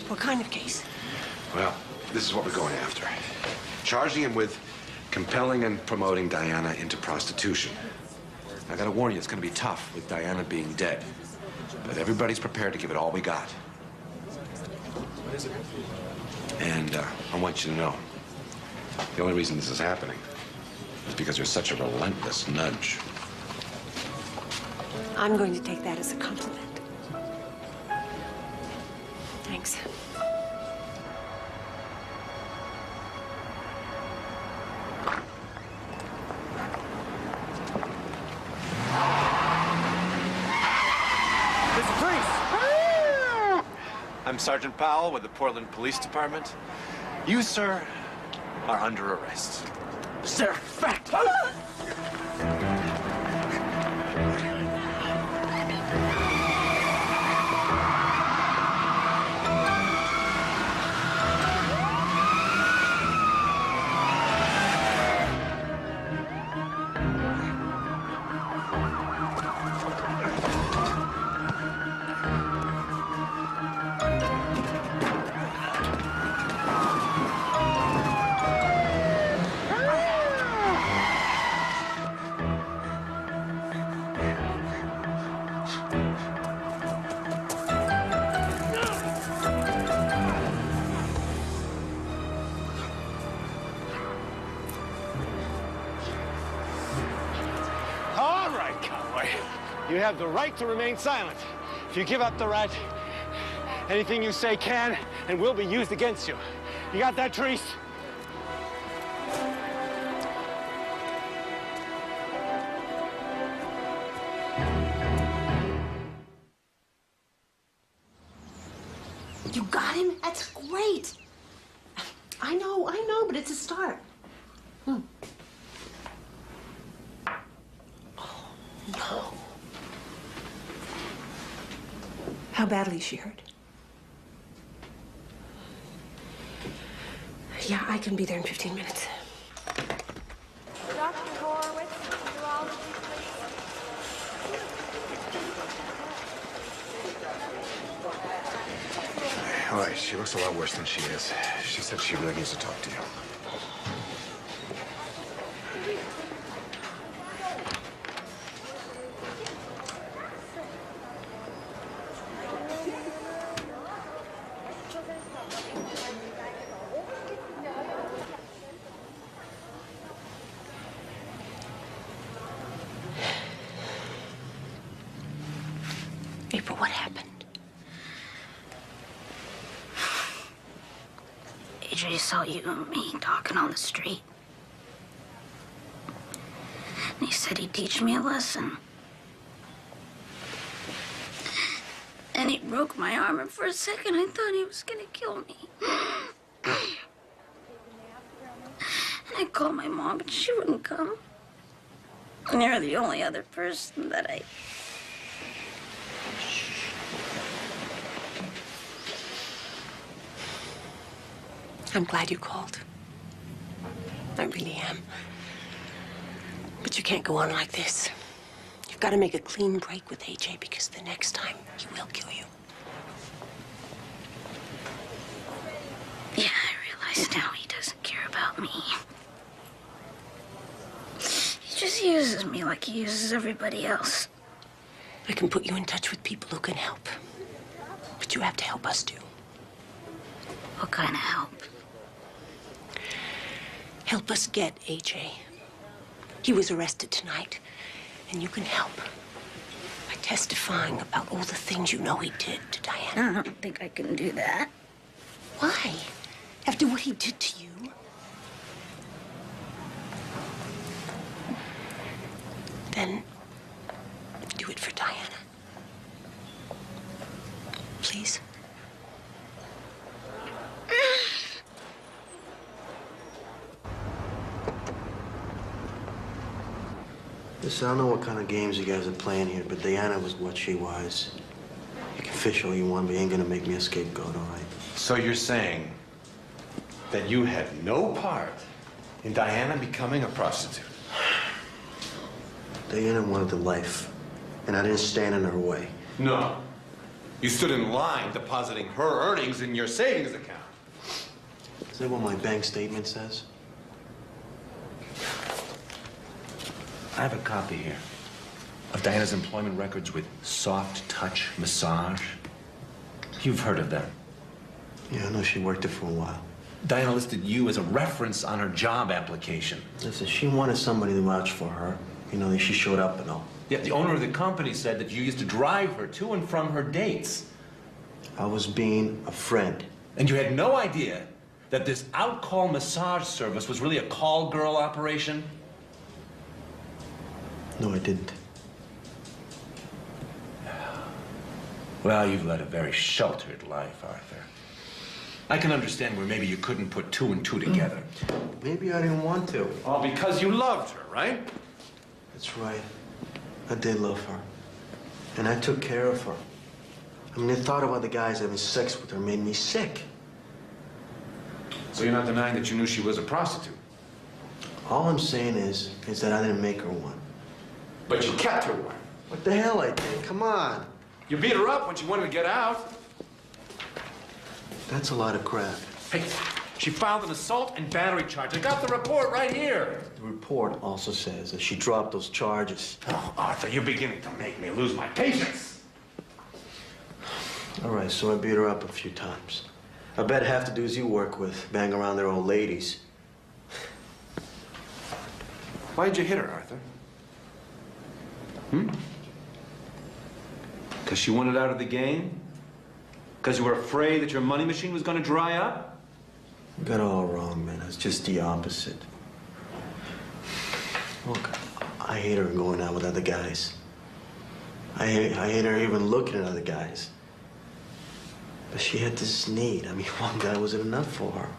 What kind of case? Well, this is what we're going after. Charging him with compelling and promoting Diana into prostitution. I gotta warn you, it's gonna be tough with Diana being dead. But everybody's prepared to give it all we got. And I want you to know, the only reason this is happening is because you're such a relentless nudge. I'm going to take that as a compliment. Thanks. I'm Sergeant Powell with the Portland Police Department. You, sir, are under arrest. Sir, fact. You have the right to remain silent. If you give up the right, anything you say can and will be used against you. You got that, Treese? You got him? That's great. I know, but it's a start. Oh, no. How badly is she hurt? Yeah, I can be there in 15 minutes. Dr. Horowitz, neurology, please. All right, she looks a lot worse than she is. She said she really needs to talk to you. April, what happened? AJ saw you and me talking on the street. And he said he'd teach me a lesson. And he broke my arm, and for a second I thought he was gonna kill me. And I called my mom, but she wouldn't come. And you're the only other person that I... I'm glad you called. I really am. But you can't go on like this. You've got to make a clean break with AJ, because the next time he will kill you. Yeah, I realize now he doesn't care about me. He just uses me like he uses everybody else. I can put you in touch with people who can help. But you have to help us too. What kind of help? Help us get AJ. He was arrested tonight, and you can help by testifying about all the things you know he did to Diana. I don't think I can do that. Why? After what he did to you? Then do it for Diana. Please. Listen, I don't know what kind of games you guys are playing here, but Diana was what she was. You can fish all you want, but you ain't gonna make me a scapegoat, all right? So you're saying that you had no part in Diana becoming a prostitute? Diana wanted the life, and I didn't stand in her way. No. You stood in line depositing her earnings in your savings account. Is that what my bank statement says? I have a copy here of Diana's employment records with Soft Touch Massage. You've heard of them. Yeah, I know she worked there for a while. Diana listed you as a reference on her job application. Listen, she wanted somebody to vouch for her. You know, she showed up and all. Yet the owner of the company said that you used to drive her to and from her dates. I was being a friend. And you had no idea that this out-call massage service was really a call girl operation? No, I didn't. Well, you've led a very sheltered life, Arthur. I can understand where maybe you couldn't put two and two together. Maybe I didn't want to. All because you loved her, right? That's right. I did love her. And I took care of her. I mean, the thought about the guys having sex with her made me sick. So you're not denying that you knew she was a prostitute? All I'm saying is that I didn't make her one. But you kept her one. What the hell I did? Come on. You beat her up when she wanted to get out. That's a lot of crap. Hey, she filed an assault and battery charge. I got the report right here. The report also says that she dropped those charges. Oh, Arthur, you're beginning to make me lose my patience. All right, so I beat her up a few times. I bet half the dudes you work with bang around their old ladies. Why'd you hit her, Arthur? Because she wanted out of the game? Because you were afraid that your money machine was going to dry up? You got it all wrong, man. It's just the opposite. Look, I hate her going out with other guys. I hate her even looking at other guys. But she had this need. I mean, one guy wasn't enough for her.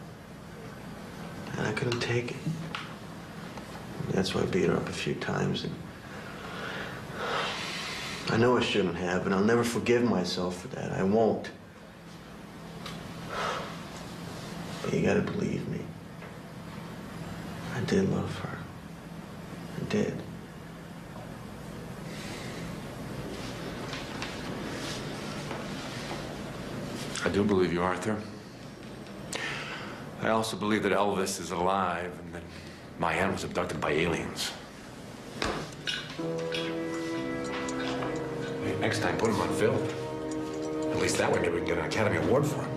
And I couldn't take it. That's why I beat her up a few times. And I know I shouldn't have, and I'll never forgive myself for that. I won't. But you gotta believe me. I did love her. I did. I do believe you, Arthur. I also believe that Elvis is alive and that my aunt was abducted by aliens. Hey, next time, put him on film. At least that way, maybe we can get an Academy Award for him.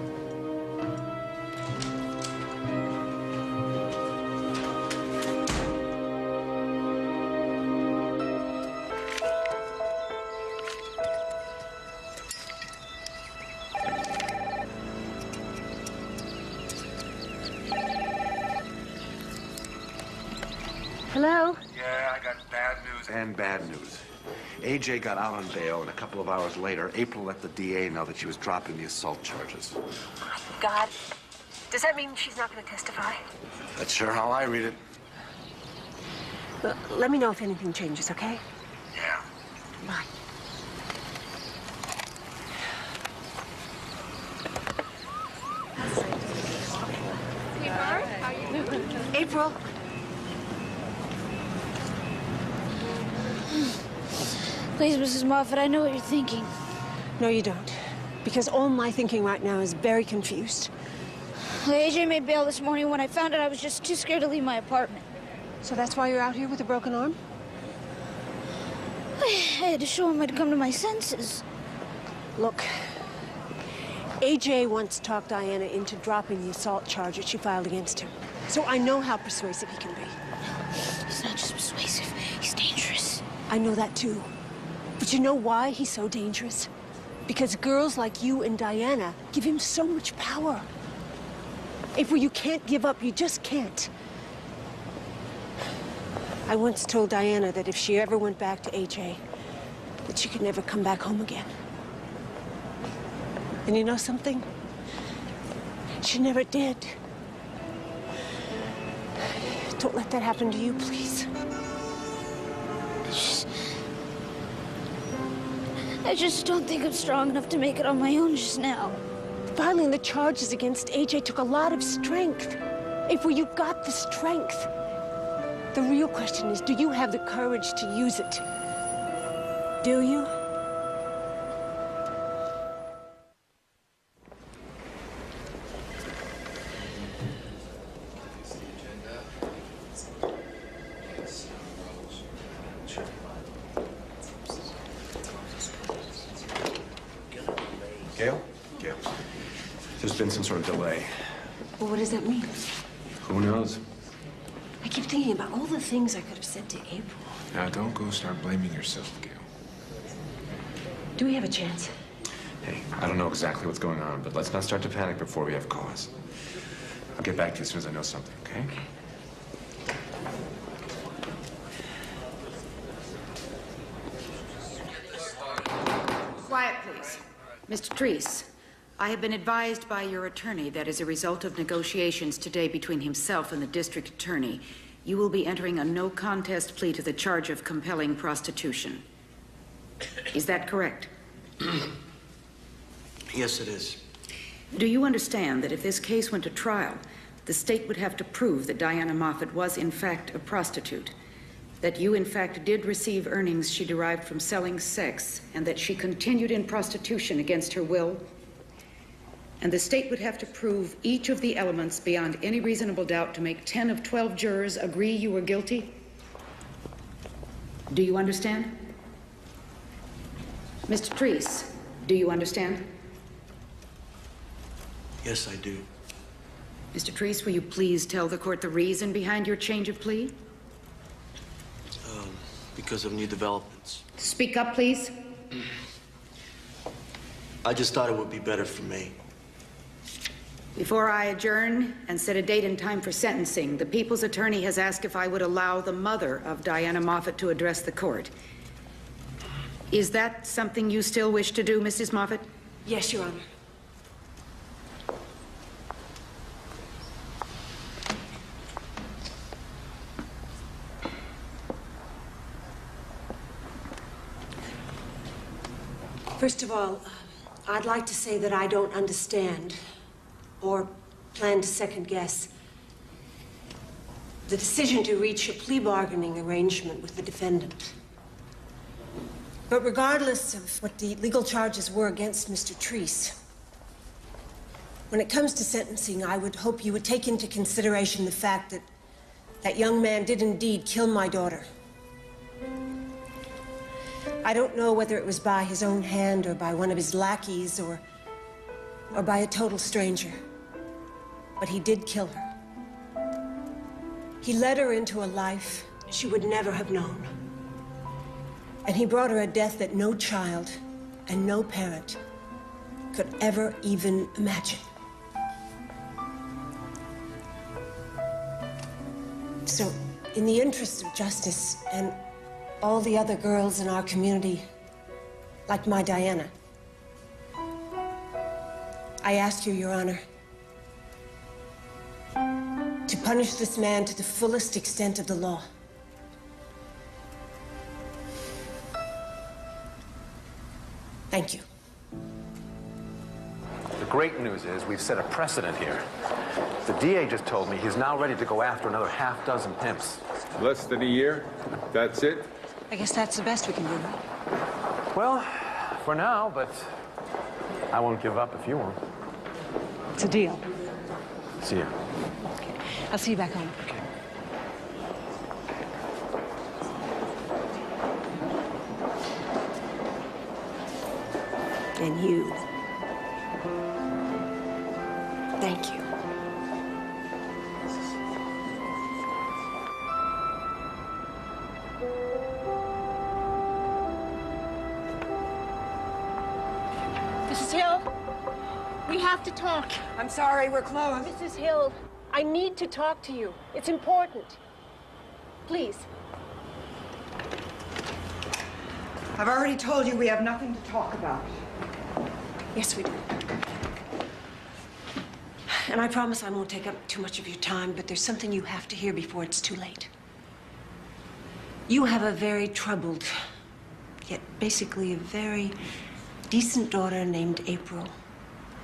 Hello? Yeah, I got bad news and bad news. AJ got out on bail, and a couple of hours later, April let the DA know that she was dropping the assault charges. God. Does that mean she's not going to testify? That's sure how I read it. Well, let me know if anything changes, okay? Yeah. Bye. April. Please, Mrs. Moffat, I know what you're thinking. No, you don't. Because all my thinking right now is very confused. AJ made bail this morning. When I found it, I was just too scared to leave my apartment. So that's why you're out here with a broken arm? I had to show him I'd come to my senses. Look, AJ once talked Diana into dropping the assault charge that she filed against him. So I know how persuasive he can be. He's not just persuasive, he's dangerous. I know that too. But you know why he's so dangerous? Because girls like you and Diana give him so much power. April, you can't give up. You just can't. I once told Diana that if she ever went back to AJ, that she could never come back home again. And you know something? She never did. Don't let that happen to you, please. I just don't think I'm strong enough to make it on my own just now. Filing the charges against AJ took a lot of strength. April, you've got the strength. The real question is, do you have the courage to use it? Do you? Gail? Gail. There's been some sort of delay. Well, what does that mean? Who knows? I keep thinking about all the things I could have said to April. Now, don't go start blaming yourself, Gail. Do we have a chance? Hey, I don't know exactly what's going on, but let's not start to panic before we have cause. I'll get back to you as soon as I know something, okay? Quiet, please. Mr. Treese, I have been advised by your attorney that as a result of negotiations today between himself and the district attorney, you will be entering a no-contest plea to the charge of compelling prostitution. Is that correct? Yes, it is. Do you understand that if this case went to trial, the state would have to prove that Diana Moffat was in fact a prostitute, that you in fact did receive earnings she derived from selling sex, and that she continued in prostitution against her will? And the state would have to prove each of the elements beyond any reasonable doubt to make 10 of 12 jurors agree you were guilty? Do you understand? Mr. Treese, do you understand? Yes, I do. Mr. Treese, will you please tell the court the reason behind your change of plea? Because of new developments. Speak up, please. I just thought it would be better for me. Before I adjourn and set a date and time for sentencing, the people's attorney has asked if I would allow the mother of Diana Moffat to address the court. Is that something you still wish to do, Mrs. Moffat? Yes, Your Honor. First of all, I'd like to say that I don't understand or plan to second guess the decision to reach a plea bargaining arrangement with the defendant. But regardless of what the legal charges were against Mr. Treese, when it comes to sentencing, I would hope you would take into consideration the fact that that young man did indeed kill my daughter. I don't know whether it was by his own hand or by one of his lackeys or by a total stranger, but he did kill her. He led her into a life she would never have known. And he brought her a death that no child and no parent could ever even imagine. So, in the interest of justice and all the other girls in our community, like my Diana, I ask you, Your Honor, to punish this man to the fullest extent of the law. Thank you. The great news is we've set a precedent here. The DA just told me he's now ready to go after another half dozen pimps. Less than a year? That's it? I guess that's the best we can do. Well, for now, but I won't give up if you won't. It's a deal. See ya. I'll see you back home. And you. Thank you. Mrs. Hill, we have to talk. I'm sorry, we're closed. Mrs. Hill, I need to talk to you. It's important. Please. I've already told you we have nothing to talk about. Yes, we do. And I promise I won't take up too much of your time, but there's something you have to hear before it's too late. You have a very troubled, yet basically a very decent daughter named April,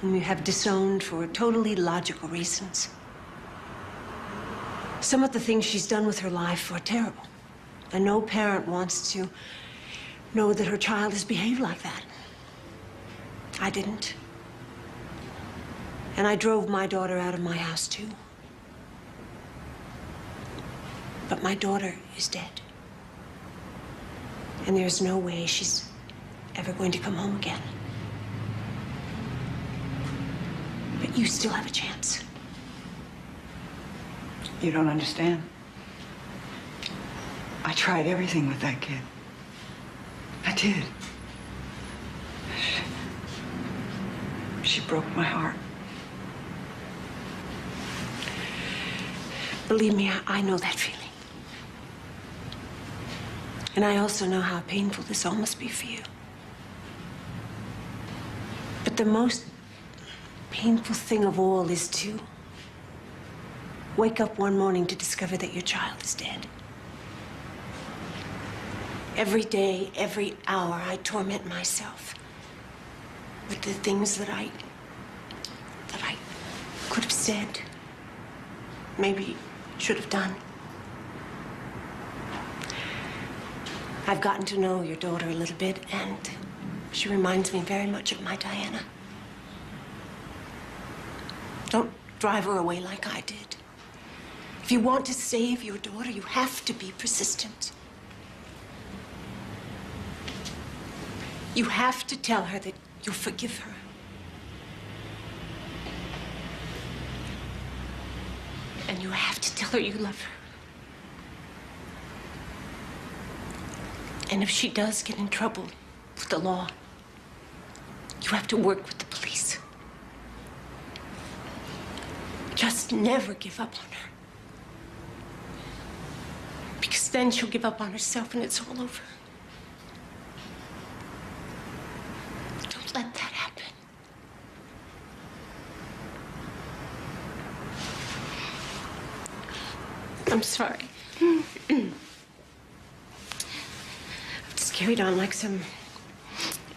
whom you have disowned for totally logical reasons. Some of the things she's done with her life are terrible, and no parent wants to know that her child has behaved like that. I didn't. And I drove my daughter out of my house, too. But my daughter is dead. And there's no way she's ever going to come home again. But you still have a chance. You don't understand. I tried everything with that kid. I did. She broke my heart. Believe me, I know that feeling. And I also know how painful this all must be for you. But the most painful thing of all is to wake up one morning to discover that your child is dead. Every day, every hour, I torment myself with the things that I could have said, maybe should have done. I've gotten to know your daughter a little bit, and she reminds me very much of my Diana. Don't drive her away like I did. If you want to save your daughter, you have to be persistent. You have to tell her that you'll forgive her. And you have to tell her you love her. And if she does get in trouble with the law, you have to work with the police. Just never give up on her. Because then she'll give up on herself and it's all over. Don't let that happen. I'm sorry. I've just carried on like some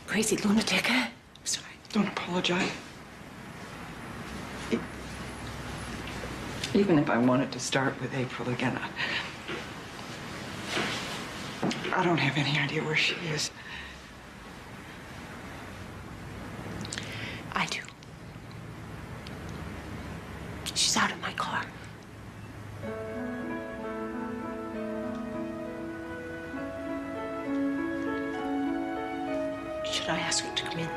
crazy lunatic. I'm sorry. Don't apologize. Even if I wanted to start with April again, I don't have any idea where she is. I do. She's out of my car. Should I ask her to come in?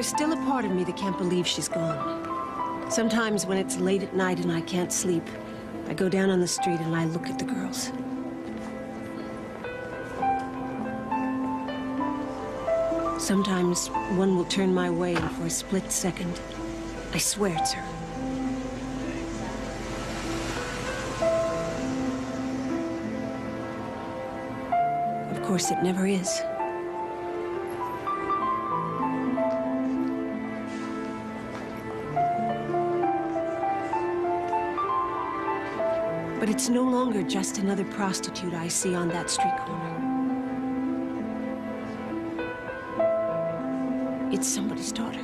There's still a part of me that can't believe she's gone. Sometimes when it's late at night and I can't sleep, I go down on the street and I look at the girls. Sometimes one will turn my way, and for a split second, I swear it's her. Of course, it never is. But it's no longer just another prostitute I see on that street corner. It's somebody's daughter.